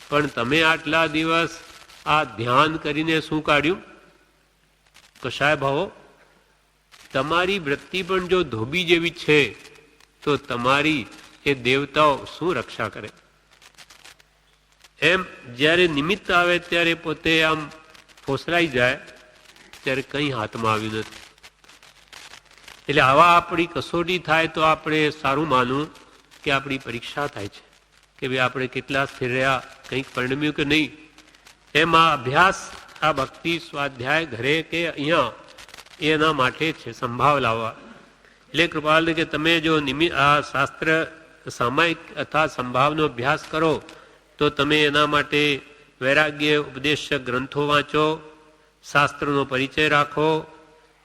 પણ તમે આટલા દિવસ આ ધ્યાન કરીને શું કાઢ્યું? કશાય ભાવો. તમારી વૃત્તિ પણ જો ધોબી જેવી છે તો તમારી એ દેવતાઓ શું રક્ષા કરે? એમ જ્યારે નિમિત્ત આવે ત્યારે પોતે આમ ફોસલાઈ જાય ત્યારે કંઈ હાથમાં આવ્યું નથી. એટલે આવા આપણી કસોટી થાય તો આપણે સારું માનવું કે આપણી પરીક્ષા થાય છે કે ભાઈ આપણે કેટલા સ્થિર રહ્યા, કંઈક પરિણમ્યું કે નહીં. એમ આ અભ્યાસ, આ ભક્તિ સ્વાધ્યાય ઘરે કે અહીંયા એના માટે છે, સંભાવ લાવવા. એટલે કૃપાલ કે તમે જો આ શાસ્ત્ર સામાયિક અથવા સંભાવનો અભ્યાસ કરો તો તમે એના માટે વૈરાગ્ય ઉપદેશક ગ્રંથો વાંચો, શાસ્ત્રનો પરિચય રાખો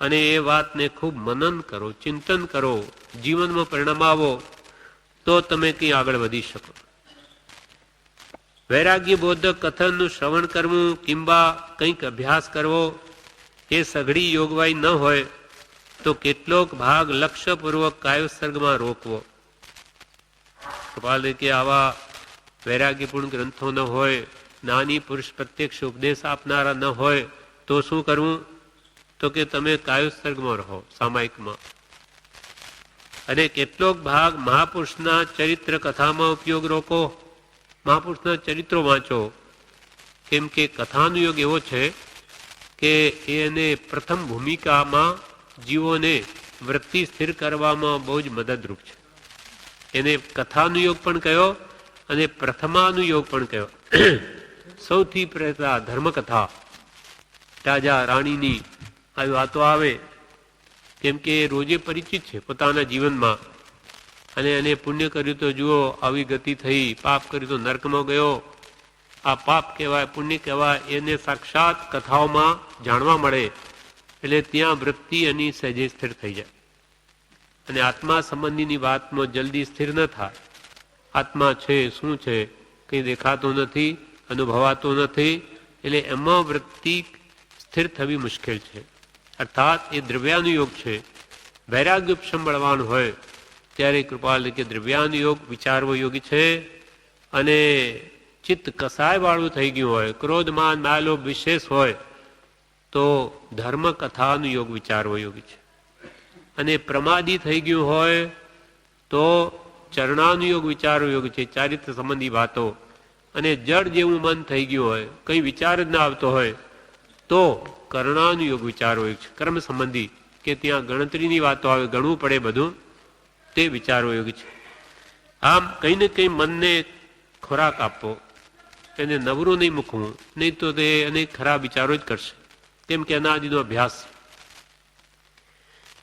અને એ વાતને ખૂબ મનન કરો, ચિંતન કરો, જીવનમાં પરિણામ આવો તો તમે કંઈ આગળ વધી શકો. વૈરાગ્ય બોધક કથનનું શ્રવણ કરવું કિંબા કંઈક અભ્યાસ કરવો એ સઘળી યોગવાઈ ન હોય તો કેટલોક ભાગ લક્ષ્યપૂર્વક કાયોત્સર્ગમાં રોકવો. કૃપાલ કે આવા વૈરાગ્યપૂર્ણ ગ્રંથો ન હોય, નાની પુરુષ પ્રત્યક્ષ ઉપદેશ આપનારા ન હોય તો શું કરવું? તો કે તમે કાયોત્સર્ગમાં રહો, સામાયિકમાં. અને કેટલોક ભાગ મહાપુરુષના ચરિત્ર કથામાં ઉપયોગ રોકો. મહાપુરુષના ચરિત્રો વાંચો, કેમ કે કથાનુયોગ એવો છે કે એને પ્રથમ ભૂમિકામાં જીવોને વૃત્તિ સ્થિર કરવામાં બહુ જ મદદરૂપ છે. એને કથાનુયોગ પણ કયો અને પ્રથમાનુયોગ પણ કયો. સૌથી પહેલા ધર્મકથા, રાજા રાણીની આવી વાતો આવે, કેમ કે રોજે પરિચિત છે પોતાના જીવનમાં. અને એને પુણ્ય કર્યું તો જુઓ આવી ગતિ થઈ, પાપ કર્યું તો નર્કમાં ગયો. આ પાપ કહેવાય, પુણ્ય કહેવાય, એને સાક્ષાત કથાઓમાં જાણવા મળે. એટલે ત્યાં વૃત્તિ એની સહેજે સ્થિર થઈ જાય. અને આત્મા સંબંધીની વાતમાં જલ્દી સ્થિર ન થાય. આત્મા છે શું છે કંઈ દેખાતો નથી, અનુભવાતો નથી. એટલે એમાં વૃત્તિ સ્થિર થવી મુશ્કેલ છે. અર્થાત એ દ્રવ્યાનુયોગ છે. વૈરાગ્યોપશમ બળવાન હોય ત્યારે કૃપાલ કે દ્રવ્યાનુયોગ વિચારવો યોગી છે. અને ચિત્ત કસાયવાળું થઈ ગયું હોય, ક્રોધમાન માયલોભ વિશેષ હોય તો ધર્મ કથાનુયોગ વિચારવો યોગી છે. અને પ્રમાદી થઈ ગયું હોય તો ચરણાનુયોગ વિચારવો યોગી છે, ચારિત્ર સંબંધી વાતો. અને જડ જેવું મન થઈ ગયું હોય, કંઈ વિચાર જ ના આવતો હોય તો કર્ણાનુયોગ વિચારવો યોગ છે, કર્મ સંબંધી, કે ત્યાં ગણતરીની વાતો આવે, ગણવું પડે બધું, તે વિચારવો યોગ છે. આમ કંઈ ને કંઈ મનને ખોરાક આપવો, એને નવરું નહીં મૂકવું, નહીં તો તે અનેક ખરાબ વિચારો જ કરશે, કેમ કે અનાદિનો અભ્યાસ.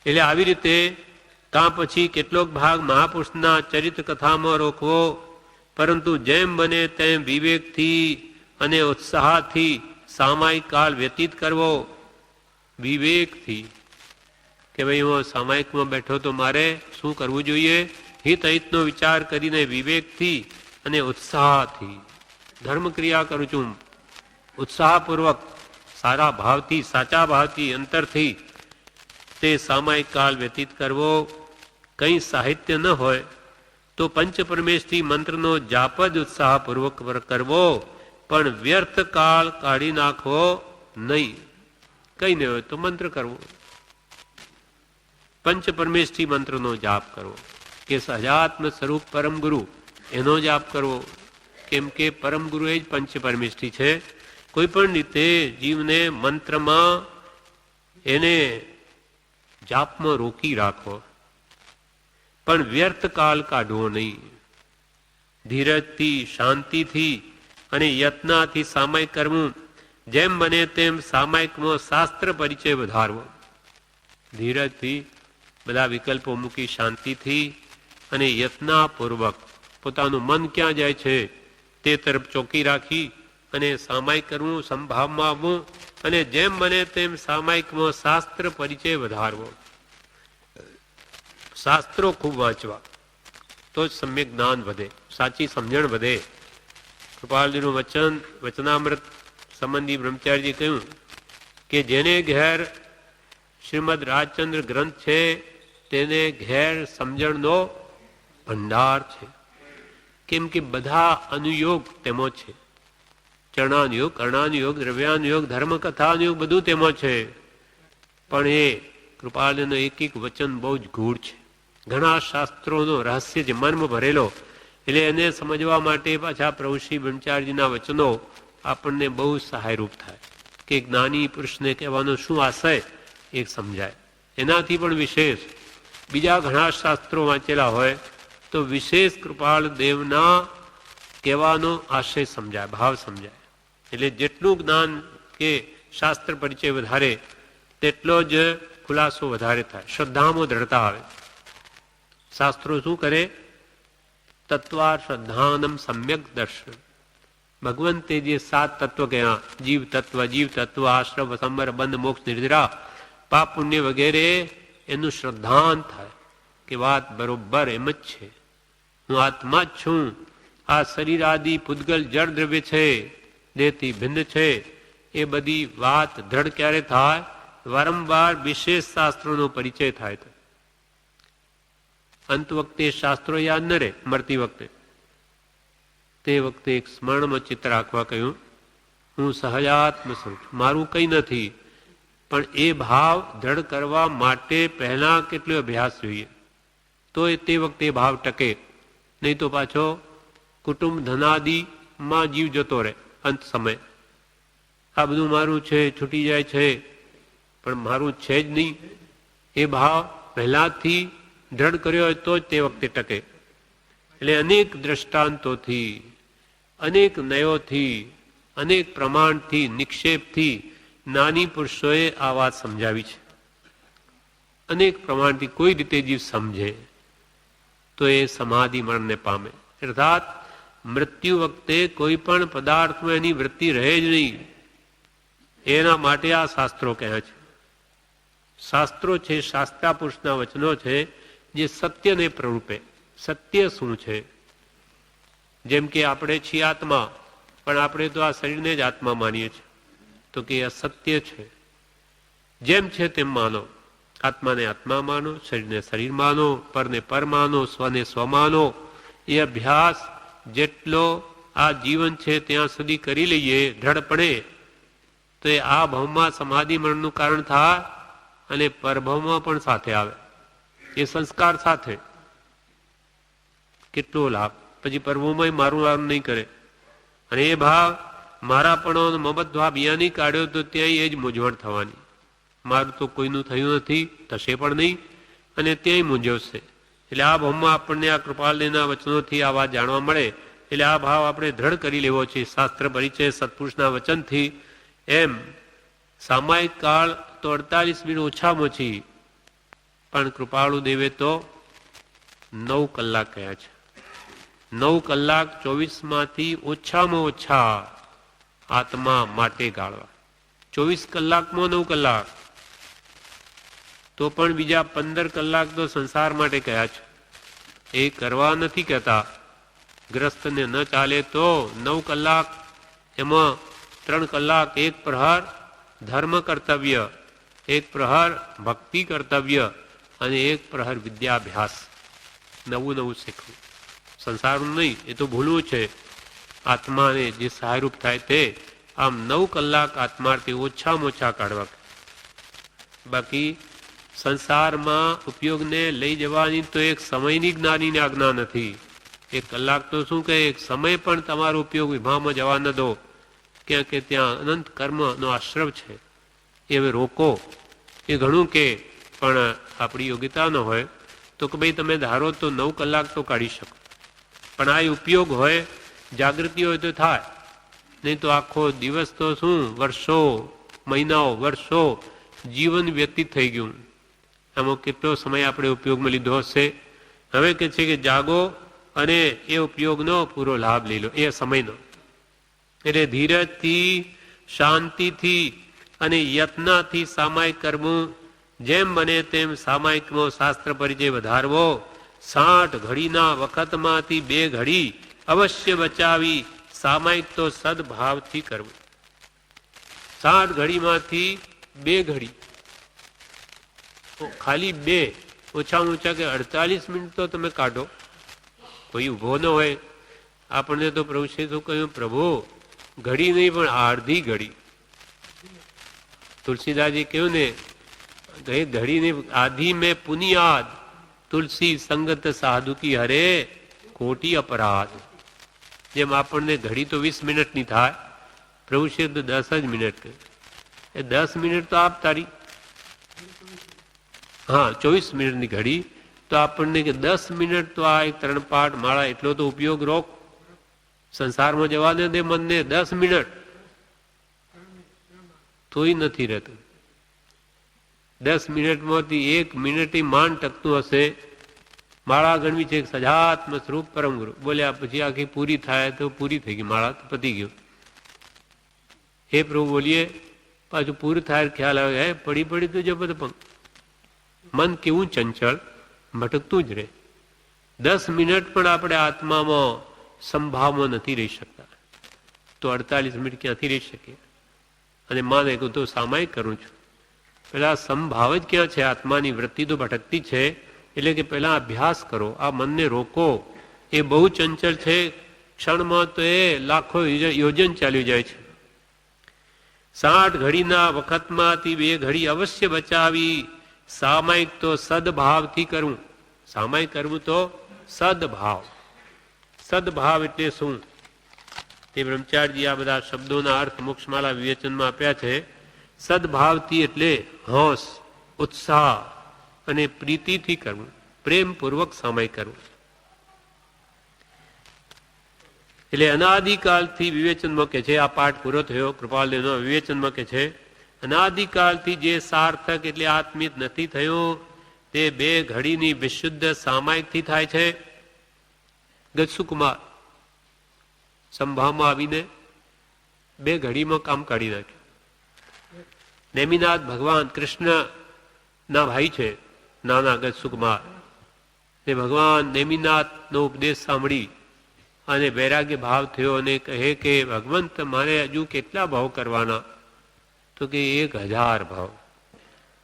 એટલે આવી રીતે ત્યાં પછી કેટલોક ભાગ મહાપુરુષના ચરિત્ર કથામાં રોકવો, પરંતુ જેમ બને તેમ વિવેકથી અને ઉત્સાહથી સામાયિક કાળ વ્યતીત કરવો. વિવેકથી કે ભાઈ હું સામાયિકમાં બેઠો તો મારે શું કરવું જોઈએ, હિત અહિતનો વિચાર કરીને વિવેકથી અને ઉત્સાહથી ધર્મ ક્રિયા કરું છું, ઉત્સાહપૂર્વક સારા ભાવથી, સાચા ભાવથી, અંતરથી તે સામાયિક કાળ વ્યતીત કરવો. કંઈ સાહિત્ય ન હોય તો પંચ પરમેશથી મંત્રનો જાપ જ ઉત્સાહપૂર્વક કરવો, પણ વ્યર્થ કાળ કાઢી નાખવો નહીં. કંઈ નહીં હોય તો મંત્ર કરવો, પંચ પરમેશથી મંત્રનો જાપ કરવો, કે સહજાત્મ સ્વરૂપ પરમ ગુરુ એનો જાપ કરવો. કેમ કે પરમ ગુરુ એ જ પંચ પરમેશથી છે. કોઈ પણ રીતે જીવને મંત્રમાં એને જાપમાં રોકી રાખો, પણ વ્યર્થ કાળ કાઢવો નહીં. ધીરજથી, શાંતિથી અને યત્નાથી સામાયિક કરવું. જેમ બને તેમ સામાયિકમાં શાસ્ત્ર પરિચય વધારવો. ધીરજથી બધા વિકલ્પો મૂકી શાંતિથી અને યત્નાપૂર્વક પોતાનું મન ક્યાં જાય છે તે તરફ ચોકી રાખી અને સામાયિક કરવું, સંભાવમાં આવવું. અને જેમ બને તેમ સામાયિકમાં શાસ્ત્ર પરિચય વધારવો. શાસ્ત્રો ખૂબ વાંચવા તો જ સમ્યક જ્ઞાન વધે, સાચી સમજણ વધે. કૃપાલજીનું વચન, વચનામૃત સંબંધી બ્રહ્મચારીજી કહ્યું કે જેને ઘેર શ્રીમદ રાજચંદ્ર ગ્રંથ છે તેને ઘેર સમજણનો ભંડાર છે. કેમ કે બધા અનુયોગ તેમાં છે. ચરણાનુયોગ, કર્ણાનુયોગ, દ્રવ્યાનુયોગ, ધર્મકથાનુયોગ બધું તેમાં છે. પણ એ કૃપાલજીનું એક એક વચન બહુ જ ગૂઢ છે. ઘણા શાસ્ત્રોનો રહસ્ય છે, મર્મ ભરેલો. એટલે એને સમજવા માટે પાછા પ્રભુ શ્રી બ્રહ્મચારીજીના વચનો આપણને બહુ સહાયરૂપ થાય કે જ્ઞાની પુરુષને કહેવાનો શું આશય એક સમજાય. એનાથી પણ વિશેષ બીજા ઘણા શાસ્ત્રો વાંચેલા હોય તો વિશેષ કૃપાળ દેવના કહેવાનો આશય સમજાય, ભાવ સમજાય. એટલે જેટલું જ્ઞાન કે શાસ્ત્ર પરિચય વધારે તેટલો જ ખુલાસો વધારે થાય, શ્રદ્ધામાં દ્રઢતા આવે. શાસ્ત્રો શું કરે? તત્વા શ્રદ્ધાનમ સમ્યક દર્શન. ભગવંતે જે 7 તત્વ કહ્યા, જીવ તત્વ, આશ્રમ, સંબર, બંધ, મોક્ષ, નિર્જરા, પાપ પુણ્ય વગેરે, એનું શ્રદ્ધાન થાય કે વાત બરોબર એમ જ છે. હું આત્મા જ છું, આ શરીર આદિ પૂતગલ જળ દ્રવ્ય છે, દેહથી ભિન્ન છે, એ બધી વાત દ્રઢ ક્યારે થાય? વારંવાર વિશેષ શાસ્ત્રોનો પરિચય થાય તો. અંત વખતે શાસ્ત્રો યાદ ન રહે, મરતી વખતે. તે વખતે એક સ્મરણમાં ચિત્ત રાખવા કહ્યું, હું સહજાત્મ સ્વરૂપ છું, મારું કંઈ નથી. પણ એ ભાવ દ્રઢ કરવા માટે પહેલા કેટલો અભ્યાસ જોઈએ, તો તે વખતે ભાવ ટકે. નહીં તો પાછો કુટુંબ ધનાદિમાં જીવ જતો રહે અંત સમય. આ બધું મારું છે, છૂટી જાય છે, પણ મારું છે જ નહીં. એ ભાવ પહેલાથી દ્રઢ કર્યો હોય તો જ તે વખતે ટકે. એટલે અનેક દ્રષ્ટાંતોથી, અનેક નયોથી, અનેક પ્રમાણથી, નિક્ષેપથી નાની પુરુષોએ આ વાત સમજાવી છે. અનેક પ્રમાણથી કોઈ રીતે જીવ સમજે તો એ સમાધિ મરણને પામે. અર્થાત મૃત્યુ વખતે કોઈ પણ પદાર્થમાં એની વૃત્તિ રહે જ નહીં. એના માટે આ શાસ્ત્રો કહે છે. શાસ્ત્રો છે, શાસ્ત્રા પુરુષના વચનો છે, જે સત્યને પ્રરૂપે. સત્ય શું છે? જેમ કે આપણે છીએ આત્મા, પણ આપણે તો આ શરીરને જ આત્મા માનીએ છીએ. તો કે અસત્ય છે. જેમ છે તેમ માનો. આત્માને આત્મા માનો, શરીરને શરીર માનો, પરને પર માનો, સ્વને સ્વ માનો. એ અભ્યાસ જેટલો આ જીવન છે ત્યાં સુધી કરી લઈએ દ્રઢપણે, તો એ આ ભાવમાં સમાધિ મરણનું કારણ થાય અને પરભાવમાં પણ સાથે આવે. એ સંસ્કાર સાથે કેટલો લાભ. પછી પરભોમાં મારું નામ નહીં કરે. અને એ ભાવ મારા પણ મમત ભાવ અહીંયા નહીં કાઢ્યો તો ત્યાં એ જ મૂંઝવણ થવાની. મારું તો કોઈનું થયું નથી, થશે પણ નહીં, અને ત્યાંય મૂંઝવશે. એટલે આ ભાવમાં આપણને આ કૃપાલના વચનોથી આ વાત જાણવા મળે. એટલે આ ભાવ આપણે દ્રઢ કરી લેવો છે શાસ્ત્ર પરિચય સત્પુરુષના વચનથી. એમ સામાયિક કાળ તો 48 મિનિટ ઓછામાં ઓછી, પણ કૃપાળુ દેવે તો 9 કલાક કહ્યા છે. 9 કલાક 24માંથી ઓછામાં ઓછા આત્મા માટે ગાળવા. 24 કલાકમાં 9 કલાક, તો પણ બીજા 15 કલાક તો સંસાર માટે કહ્યા છે. એ કરવા નથી કહેતા. ગ્રસ્તને ન ચાલે તો 9 કલાક, એમાં 3 કલાક એક પ્રહર ધર્મ કર્તવ્ય, એક પ્રહર ભક્તિ કર્તવ્ય, અને એક પ્રહર વિદ્યાભ્યાસ. નવું નવું શીખવું, સંસારનું નહીં. એ તો ભૂલવું છે. આત્માને જે સહાયરૂપ થાય તે. આમ 9 કલાક આત્માર્થી ઓછામાં ઓછા કાઢવા. બાકી સંસારમાં ઉપયોગને લઈ જવાની તો એક સમયની જ્ઞાનીની આજ્ઞા નથી. 1 કલાક તો શું કહે, એક સમય પણ તમારો ઉપયોગ વિભામાં જવા ન દો. ક્યાં કે ત્યાં અનંત કર્મનો આશ્રવ છે, એ હવે રોકો. એ ઘણું કે, પણ આપણી યોગ્યતા ન હોય તો કે ભાઈ તમે ધારો તો 9 કલાક તો કાઢી શકો. પણ આ ઉપયોગ હોય, જાગૃતિ હોય તો થાય. નહીં તો આખો દિવસ તો શું, વર્ષો, મહિનાઓ, વર્ષો જીવન વ્યતીત થઈ ગયું. આમાં કેટલો સમય આપણે ઉપયોગમાં લીધો હશે. હવે કે છે કે જાગો અને એ ઉપયોગનો પૂરો લાભ લઈ લો, એ સમયનો. એટલે ધીરજથી, શાંતિથી અને યત્નથી સામાયિક કરવું. જેમ બને તેમ સામાયિકમાં શાસ્ત્ર પરિચય વધારવો. 60 ઘડીના વખતમાંથી 2 ઘડી અવશ્ય બચાવી સામાયિક તો સદભાવથી કરવું. 60 ઘડીમાંથી 2 ઘડી, ખાલી 2, ઓછામાં ઓછા કે 48 મિનિટ તો તમે કાઢો. કોઈ ઊભો ન હોય. આપણને તો પ્રભુ છે તો કહ્યું, પ્રભુ ઘડી નહીં પણ અડધી ઘડી. તુલસીદાસજી કહ્યું ને, ઘડી નહીં આધી મેં પુનિયાદ, તુલસી સંગત સાધુ કી હરે ખોટી અપરાધ. જેમ આપણને ઘડી તો 20 મિનિટની થાય, પ્રભુ છે તો 10 જ મિનિટ. એ 10 મિનિટ તો આપ તારી, હા 24 મિનિટની ઘડી તો આપણને કે 10 મિનિટ તો આ 3 પાઠ માળા એટલો તો ઉપયોગ રોક. સંસારમાં જવાને દે મનને. 10 મિનિટ તોય નથી રહેતું. 10 મિનિટમાંથી 1 મિનિટ માંડ ટકતું હશે. માળા ગણવી છે સજાત્મ સ્વરૂપ પરમ ગુરુ બોલ્યા પછી આખી પૂરી થાય તો પૂરી થઈ ગઈ, માળા તો પતી ગયું. હે પ્રભુ બોલીએ, પાછું પૂરું થાય ખ્યાલ આવે, હે પડી પડી તો જબત પણ મન કેવું ચંચળ ભટકતું જ રહે. 10 મિનિટ પણ આપણે આત્મામાં સંભાવમાં નથી રહી શકતા. તો 48 મિનિટ ક્યાંથી રહી શકીએ? અને માને કે તો સામાયિક કરું છું. પેલા સંભાવ જ ક્યાં છે? આત્માની વૃત્તિ તો ભટકતી છે. એટલે કે પેલા અભ્યાસ કરો, આ મનને રોકો. એ બહુ ચંચળ છે. ક્ષણમાં તો એ લાખો યોજન ચાલ્યું જાય છે. 60 ઘડીના વખતમાંથી 2 ઘડી અવશ્ય બચાવી સામાયિક તો સદભાવથી કરવું. સામાયિક કરવું તો સદભાવ. સદભાવ એટલે શું? તે બ્રહ્મચારીજી આ બધા શબ્દોના અર્થ મોક્ષમાલા વિવેચનમાં આપ્યા છે. સદભાવથી એટલે હોશ, ઉત્સાહ અને પ્રીતિથી કરવું, પ્રેમપૂર્વક સામાયિક કરવું. એટલે અનાદિકાલથી વિવેચનમાં કે છે, આ પાઠ પૂરો થયો કૃપાલદેવનો, વિવેચનમાં કે છે અનાદિકાલથી જે સાર્થક એટલે આત્મિત નથી થયો તે 2 ઘડીની વિશુદ્ધ સામાયિકથી થાય છે. ગજસુકુમાર સંભાવમાં આવીને 2 ઘડીમાં કામ કાઢી નાખ્યું. નેમિનાથ ભગવાન કૃષ્ણ ના ભાઈ છે નાના ગજસુકુમાર. તે ભગવાન નેમિનાથનો ઉપદેશ સાંભળી અને વૈરાગ્ય ભાવ થયો અને કહે કે ભગવંત મારે હજુ કેટલા ભાવ કરવાના? તો કે 1000 ભાવ.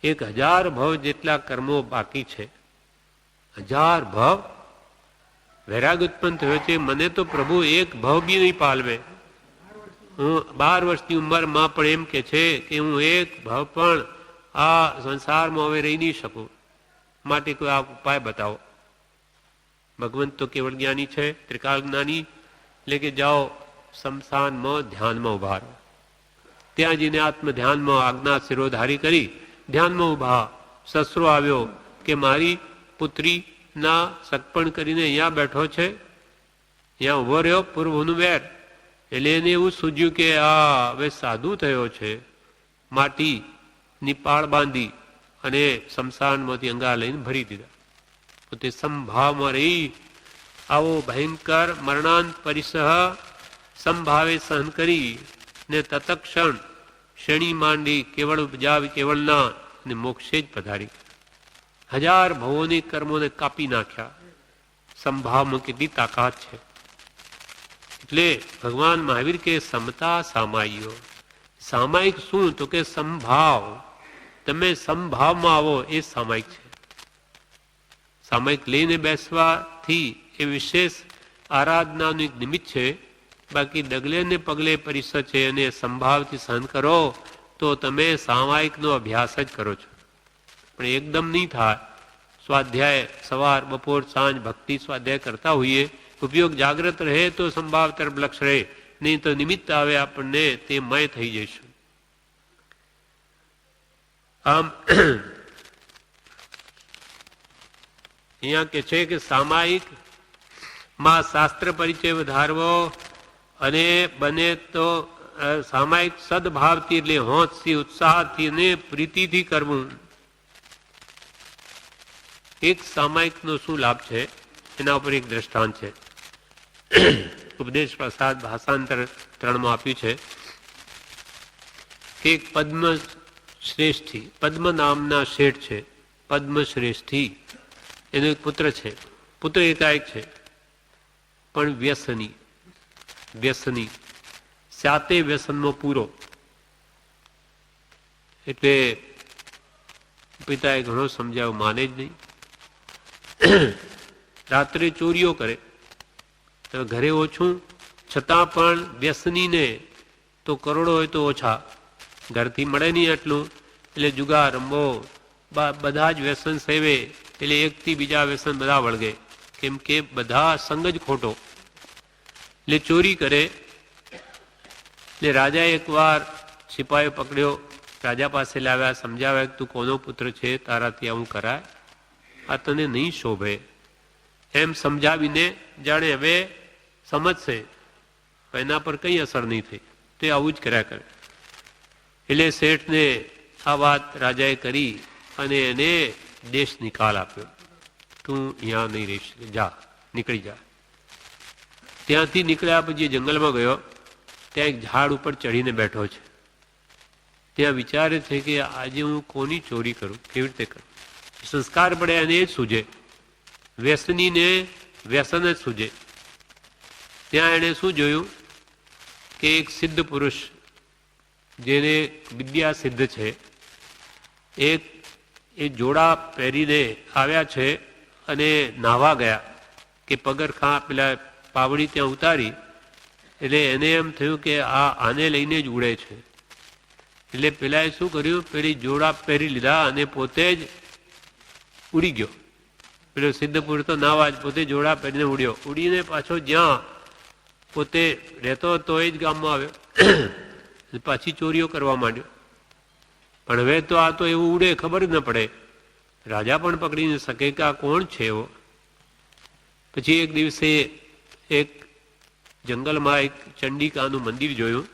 1000 ભાવ જેટલા કર્મો બાકી છે. 1000 ભાવ વૈરાગ્ય ઉત્પન્ન થયો છે. મને તો પ્રભુ 1 ભાવ બી નહીં પાલવે. હું 12 વર્ષની ઉંમરમાં પણ એમ કે છે કે હું 1 ભાવ પણ આ સંસારમાં હવે રહી નહીં શકું, માટે કોઈ આ ઉપાય બતાવો. ભગવંત તો કેવળ જ્ઞાની છે, ત્રિકાળ જ્ઞાની. એટલે કે જાઓ શમશાનમાં ધ્યાનમાં ઉભા રહો. ત્યાં જઈને આત્મ ધ્યાનમાં આજ્ઞા શિરોધારી કરી ધ્યાનમાં ઉભા. સસરો આવ્યો કે મારી પુત્રી ના સગપણ કરીને અહીંયા બેઠો છે, અહીંયા ઉભો રહ્યો પૂર્વનું વેર. એટલે એને એવું સૂઝ્યું કે આ હવે સાધુ થયો છે. માટીની પાળ બાંધી અને શમશાનમાંથી અંગા લઈને ભરી દીધા. તે સંભાવમાં રહી આવો ભયંકર મરણાંત પરિસહ સંભાવે સહન કરી ને તત્ક્ષણ શ્રેણી માંડી કેવળ ઉપજાવી કેવળના ને મોક્ષે જ પધારી. 1000 ભવોની કર્મોને કાપી નાખ્યા. સંભાવમાં કેટલી તાકાત છે! એટલે ભગવાન મહાવીર કે સમતા સામાયિયો. સામાયિક શું? તો કે સંભાવ. તમે સંભાવમાં આવો એ સામાયિક છે. સામાયિક લઈને બેસવાથી એ વિશેષ આરાધનાનું એક નિમિત્ત છે. બાકી ડગલે ને પગલે પરિસર છે અને સંભાવથી સહન કરો તો તમે સામાયિકનો અભ્યાસ જ કરો છો. પણ એકદમ નહીં થાય. સ્વાધ્યાય સવાર બપોર સાંજ ભક્તિ સ્વાધ્યાય કરતા હોઈએ, ઉપયોગ જાગ્રત રહે તો સંભાવ તરફ લક્ષ રહે, નહીં તો નિમિત્ત આવે આપણને તે મય થઈ જઈશું. આમ અહીંયા કે છે કે સામાયિક માં શાસ્ત્ર પરિચય વધારવો અને બને તો સામાયિક સદભાવથી એટલે હોંશથી ઉત્સાહથી અને પ્રીતિથી કરવું. એક સામાયિકનો શું લાભ છે એના ઉપર એક દ્રષ્ટાંત છે. ઉપદેશ પ્રસાદ ભાષાંતર 3માં આપ્યું છે કે એક પદ્મ શ્રેષ્ઠી, પદ્મ નામના શેઠ છે. પદ્મ શ્રેષ્ઠી એનો એક પુત્ર છે. પુત્ર એકાએક છે પણ વ્યસની. વ્યસની સાતે વ્યસનમાં પૂરો. એટલે પિતાએ ઘણો સમજાવ્યું, માને જ નહીં. રાત્રે ચોરીઓ કરે. ઘરે ઓછું છતાં પણ વ્યસનીને તો કરોડો હોય તો ઓછા, ઘરથી મળે નહીં એટલું. એટલે જુગાર રમવો, બધા જ વ્યસન સેવે. એટલે એકથી બીજા વ્યસન બધા વળગે, કેમ કે બધા સંગ જ ખોટો. એટલે ચોરી કરે. એટલે રાજાએ એકવાર સિપાહીઓ પકડ્યો, રાજા પાસે લાવ્યા, સમજાવ્યા કે તું કોનો પુત્ર છે, તારાથી આવું કરાય, આ તને નહીં શોભે. એમ સમજાવીને જાણે હવે સમજશે, એના પર કઈ અસર નહીં થઈ. તે આવું જ કર્યા કરે. એટલે શેઠને આ વાત રાજાએ કરી અને એને દેશ નિકાલ આપ્યો. તું અહીંયા નહીં રહી શકે, જા, નીકળી જા. ત્યાંથી નીકળ્યા પછી જંગલમાં ગયો. ત્યાં એક ઝાડ ઉપર ચડીને બેઠો છે. ત્યાં વિચારે છે કે આજે હું કોની ચોરી કરું, કેવી રીતે કરું. સંસ્કાર પડે અને એ જ સૂજે, વ્યસનીને વ્યસન જ સૂજે. ત્યાં એણે શું જોયું કે એક સિદ્ધ પુરુષ જેને વિદ્યા સિદ્ધ છે, એ જોડા પહેરીને આવ્યા છે અને નાહવા ગયા કે પગરખાં પેલા પાવડી ત્યાં ઉતારી, એટલે એને એમ થયું કે આને લઈને જ ઉડે છે. એટલે પેલાએ શું કર્યું, પેલી જોડા પહેરી લીધા અને પોતે જ ઉડી ગયો. પેલો સિદ્ધ પુરુષ તો નાવા જ, પોતે જોડા પહેરીને ઉડ્યો. ઉડીને પાછો જ્યાં પોતે રહેતો હતો એ જ ગામમાં આવ્યો. પાછી ચોરીઓ કરવા માંડ્યો. પણ હવે તો આ તો એવું ઉડે ખબર જ ન પડે, રાજા પણ પકડી ન શકે કે આ કોણ છે એવો. પછી એક દિવસે એક જંગલમાં એક ચંડિકાનું મંદિર જોયું.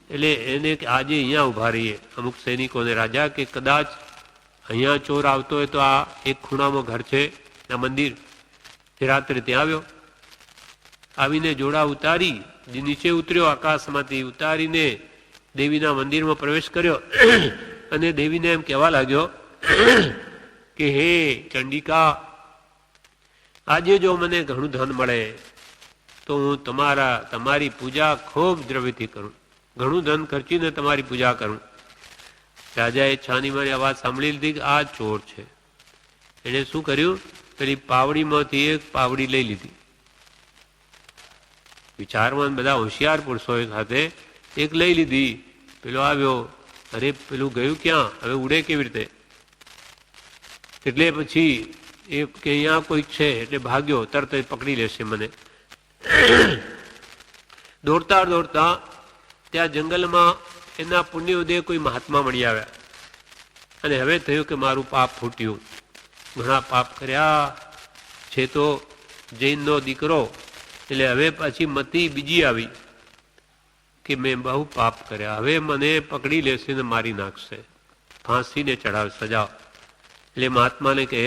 એટલે એને આજે અહીંયા ઊભા રહીએ અમુક સૈનિકોને રાજા, કે કદાચ અહીંયા ચોર આવતો હોય તો આ એક ખૂણામાં ઘર છે આ મંદિર. રાત્રે ત્યાં આવ્યો. આવીને જોડા ઉતારી નીચે ઉતર્યો, આકાશમાંથી ઉતારીને દેવીના મંદિરમાં પ્રવેશ કર્યો અને દેવીને એમ કહેવા લાગ્યો કે હે ચંડિકા, આજે જો મને ઘણું ધન મળે તો હું તમારી પૂજા ખૂબ દ્રવ્યથી કરું, ઘણું ધન ખર્ચીને તમારી પૂજા કરું. રાજાએ છાનીમાની અવાજ સાંભળી લીધી કે આ ચોર છે. એણે શું કર્યું, પેલી પાવડીમાંથી એક પાવડી લઈ લીધી. વિચારમાં બધા હોશિયાર પુરુષો સાથે એક લઈ લીધી. પેલો આવ્યો, અરે પેલું ગયું ક્યાં, હવે ઉડે કેવી રીતે? એટલે પછી એ કે અહીંયા કોઈક છે, એટલે ભાગ્યો, તરત જ પકડી લેશે મને. દોડતા દોડતા ત્યાં જંગલમાં એના પુણ્ય ઉદય કોઈ મહાત્મા મળી આવ્યા. અને હવે થયું કે મારું પાપ ફૂટ્યું, ઘણા પાપ કર્યા છે તો જૈનનો દીકરો. એટલે હવે પાછી મતિ બીજી આવી કે મેં બહુ પાપ કર્યા, હવે મને પકડી લેશે ને મારી નાખશે, ફાંસીને ચડાવે સજા. એટલે મહાત્માને કહે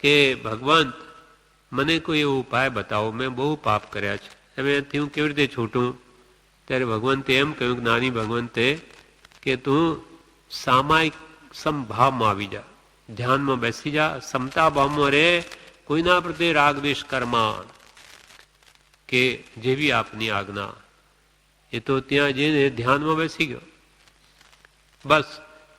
કે ભગવાન મને કોઈ એવો ઉપાય બતાવો, મેં બહુ પાપ કર્યા છે, હવે એથી હું કેવી રીતે છૂટું? ત્યારે ભગવંતે એમ કહ્યું, જ્ઞાની ભગવંતે, કે તું સામાયિક સમભાવમાં આવી જા, ધ્યાનમાં બેસી જા, સમતા ભાવમાં રહે, કોઈના પ્રત્યે રાગ દ્વેષ કર્મા, કે જેવી આપની આજ્ઞા. એ તો ત્યાં જઈને ધ્યાનમાં બેસી ગયો. બસ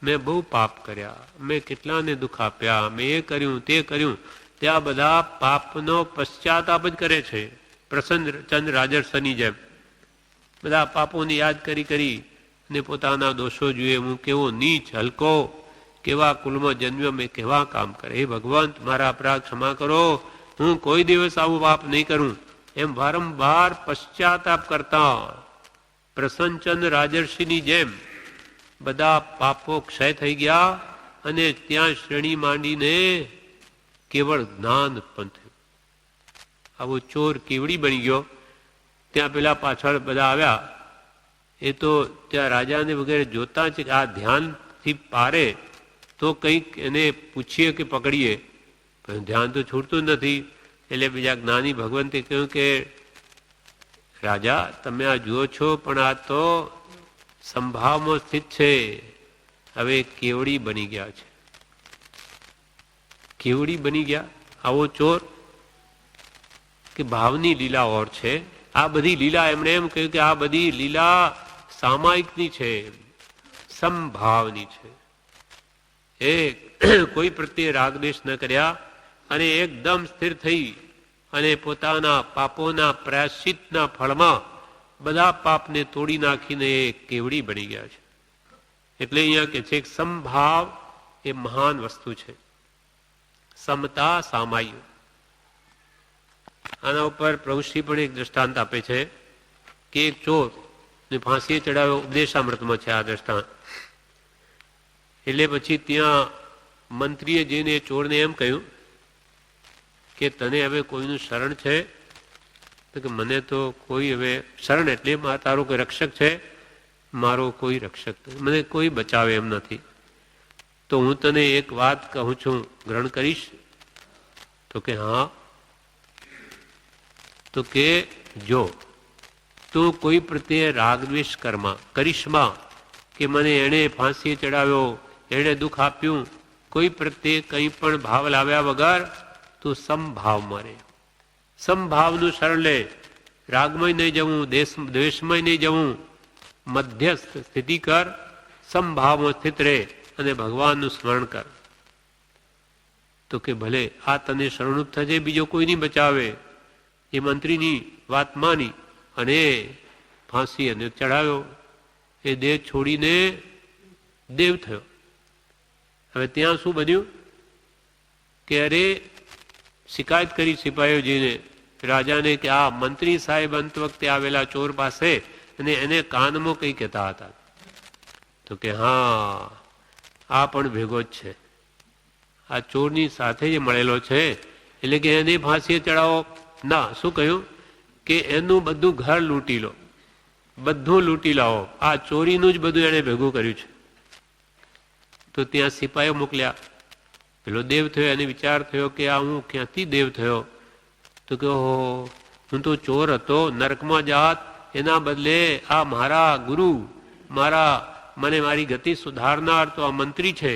મેં બહુ પાપ કર્યા, મેં કેટલાને દુઃખ આપ્યા, મેં એ કર્યું તે કર્યું. ત્યાં બધા પાપનો પશ્ચાતાપ જ કરે છે, પ્રસન્નચંદ્ર રાજર્ષની જેમ. બધા પાપોને યાદ કરી ને પોતાના દોષો જોઈએ, હું કેવો નીચ હલકો, કેવા કુલમાં જન્મ્યો, મેં કેવા કામ કરે, હે ભગવાન મારા અપરાધ ક્ષમા કરો, હું કોઈ દિવસ આવું પાપ નહીં કરું. એમ વારંવાર પશ્ચાતાપ કરતા પ્રસન્નચંદ્ર રાજર્ષિની જેમ બધા પાપો ક્ષય થઈ ગયા અને ત્યાં શ્રેણી માંડીને કેવળ જ્ઞાન ઉત્પન્ન થયું. આવો ચોર કેવડી બની ગયો. ત્યાં પેલા પાછળ બધા આવ્યા, એ તો ત્યાં રાજાને વગેરે જોતા છે કે આ ધ્યાનથી પારે તો કંઈક એને પૂછીએ કે પકડીએ, પણ ધ્યાન તો છૂટતું નથી. એટલે બીજા જ્ઞાની ભગવંતે કહ્યું કે રાજા તમે આ જુઓ છો, પણ આ તો સંભાવમાં સ્થિત છે, હવે કેવડી બની ગયા છે. કેવડી બની ગયા આવો ચોર, કે ભાવની લીલા ઓર છે. આ બધી લીલા એમણે એમ કહ્યું કે આ બધી લીલા સામાયિકની છે, સમભાવની છે. એ કોઈ પ્રત્યે રાગદ્વેષ ન કર્યા અને એકદમ સ્થિર થઈ અને પોતાના પાપોના પ્રાયશ્ચિતના ફળમાં બધા પાપને તોડી નાખીને એ કેવડી બની ગયા છે. એટલે અહીંયા કે છે સમભાવ એ મહાન વસ્તુ છે, સમતા સામાયિક. આના ઉપર પ્રભુશ્રી પણ એક દ્રષ્ટાંત આપે છે કે એક ચોર ને ફાંસીએ ચડાવ્યો, ઉપદેશામૃતમાં છે આ દ્રષ્ટાંત. એટલે પછી ત્યાં મંત્રીએ જઈને ચોરને એમ કહ્યું કે તને હવે કોઈનું શરણ છે? તો કે મને તો કોઈ હવે શરણ એટલે તારો કોઈ રક્ષક છે? મારો કોઈ રક્ષક, મને કોઈ બચાવે એમ નથી. તો હું તને એક વાત કહું છું, ગ્રહણ કરીશ? તો કે હા. તો કે જો તું કોઈ પ્રત્યે રાગદ્વેષ કરીશમાં, કે મને એણે ફાંસી ચડાવ્યો, એણે દુઃખ આપ્યું, કોઈ પ્રત્યે કંઈ પણ ભાવ લાવ્યા વગર તું સમભાવમાં રહે, સમભાવનું શરણ લે, રાગમય નહીં જવું, દ્વેષમય નહીં જવું, મધ્યસ્થ સ્થિતિ કર, સમભાવમાં સ્થિત રહે અને ભગવાનનું સ્મરણ કર. તો કે ભલે આ તને શરણરૂપ થજે, બીજો કોઈ નહીં બચાવે. એ મંત્રીની વાત માની અને ફાંસી અને ચડાવ્યો. એ દેહ છોડીને દેવ થયો. હવે ત્યાં શું બન્યું કે અરે શિકાયત કરી સિપાહીઓજીને, રાજાને, કે આ મંત્રી સાહેબ અંત વખતે આવેલા ચોર પાસે અને એને કાનમાં કંઈ કહેતા હતા. તો કે હા, આ પણ ભેગો જ છે, આ ચોરની સાથે જ મળેલો છે, એટલે કે એને ફાંસીએ ચડાવો. ના, શું કહ્યું કે એનું બધું ઘર લૂંટી લો, બધું લૂંટી લાવો. આ ચોરીનું જ બધું એને ભેગું કર્યું છે. તો ત્યાં સિપાહીઓ મોકલ્યા. પેલો દેવ થયો, એને વિચાર થયો કે આ હું ક્યાંથી દેવ થયો? તો કે ઓહો, હું તો ચોર હતો, નરકમાં જાત, એના બદલે આ મારા ગુરુ, મને મારી ગતિ સુધારનાર તો આ મંત્રી છે.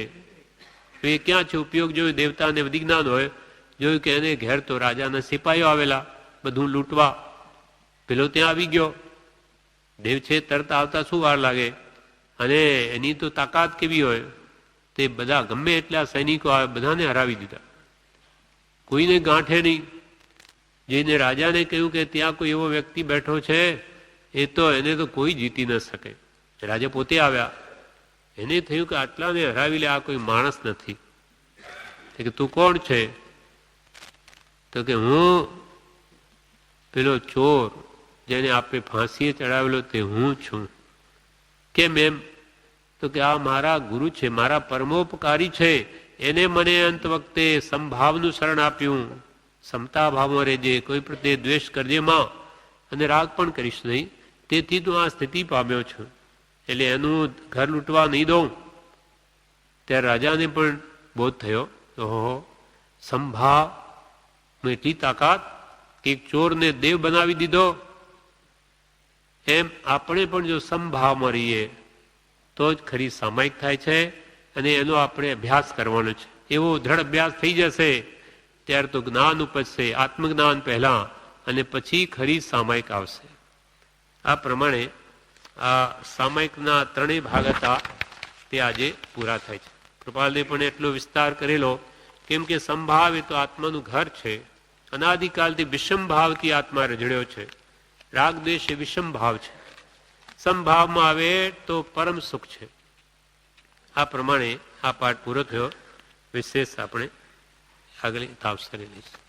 એ ક્યાં છે? ઉપયોગ જોયું, દેવતાને બધી જ્ઞાન હોય. જોયું કે એને ઘેર તો રાજાના સિપાહીઓ આવેલા બધું લૂંટવા. પેલો ત્યાં આવી ગયો. દેવ છે, તરત આવતા શું વાર લાગે? અને એની તો તાકાત કેવી હોય, તે બધા ગમે એટલા સૈનિકો આવે બધાને હરાવી દીધા, કોઈને ગાંઠે નહીં. જઈને રાજાને કહ્યું કે ત્યાં કોઈ એવો વ્યક્તિ બેઠો છે, એને તો કોઈ જીતી ન શકે. રાજા પોતે આવ્યા. એને થયું કે આટલાને હરાવી લે, આ કોઈ માણસ નથી. કે તું કોણ છે? તો કે હું પેલો ચોર જેને આપે ફાંસીએ ચડાવેલો તે હું છું. કેમ એમ? તો કે આ મારા ગુરુ છે, મારા પરમોપકારી છે, એને મને અંત વખતે સંભાવનું શરણ આપ્યું. સમતા ભાવમાં રહેજે, કોઈ પ્રત્યે દ્વેષ કરજે માં, અને રાગ પણ કરીશ નહીં. તેથી તું આ સ્થિતિ પામ્યો છું, એટલે એનું ઘર લૂંટવા નહીં દઉં. ત્યારે રાજાને પણ બોધ થયો, ઓહો, સંભાવ એટલી તાકાત કે એક ચોરને દેવ બનાવી દીધો. એમ આપણે પણ જો સંભાવમાં રહીએ તો જ ખરી સામાયિક થાય છે, અને એનો આપણે અભ્યાસ કરવાનો છે. એવો દ્રઢ અભ્યાસ થઈ જશે ત્યારે તો જ્ઞાન ઉપજશે, આત્મજ્ઞાન પહેલા, અને પછી ખરી સામાયિક આવશે. આ પ્રમાણે આ સામાયિકના ત્રણેય ભાગ હતા તે આજે પૂરા થાય છે. કૃપાલને પણ એટલો વિસ્તાર કરેલો, કેમ કે સંભાવ એ તો આત્માનું ઘર છે. અનાદિકાલથી વિષમ ભાવથી આત્મા રજડ્યો છે. રાગ દ્વેષ એ વિષમ ભાવ છે. સમભાવમાં આવે તો પરમ સુખ છે. આ પ્રમાણે આ પાઠ પૂરો થયો. વિશેષ આપણે આગળ તાપસરી લઈશું.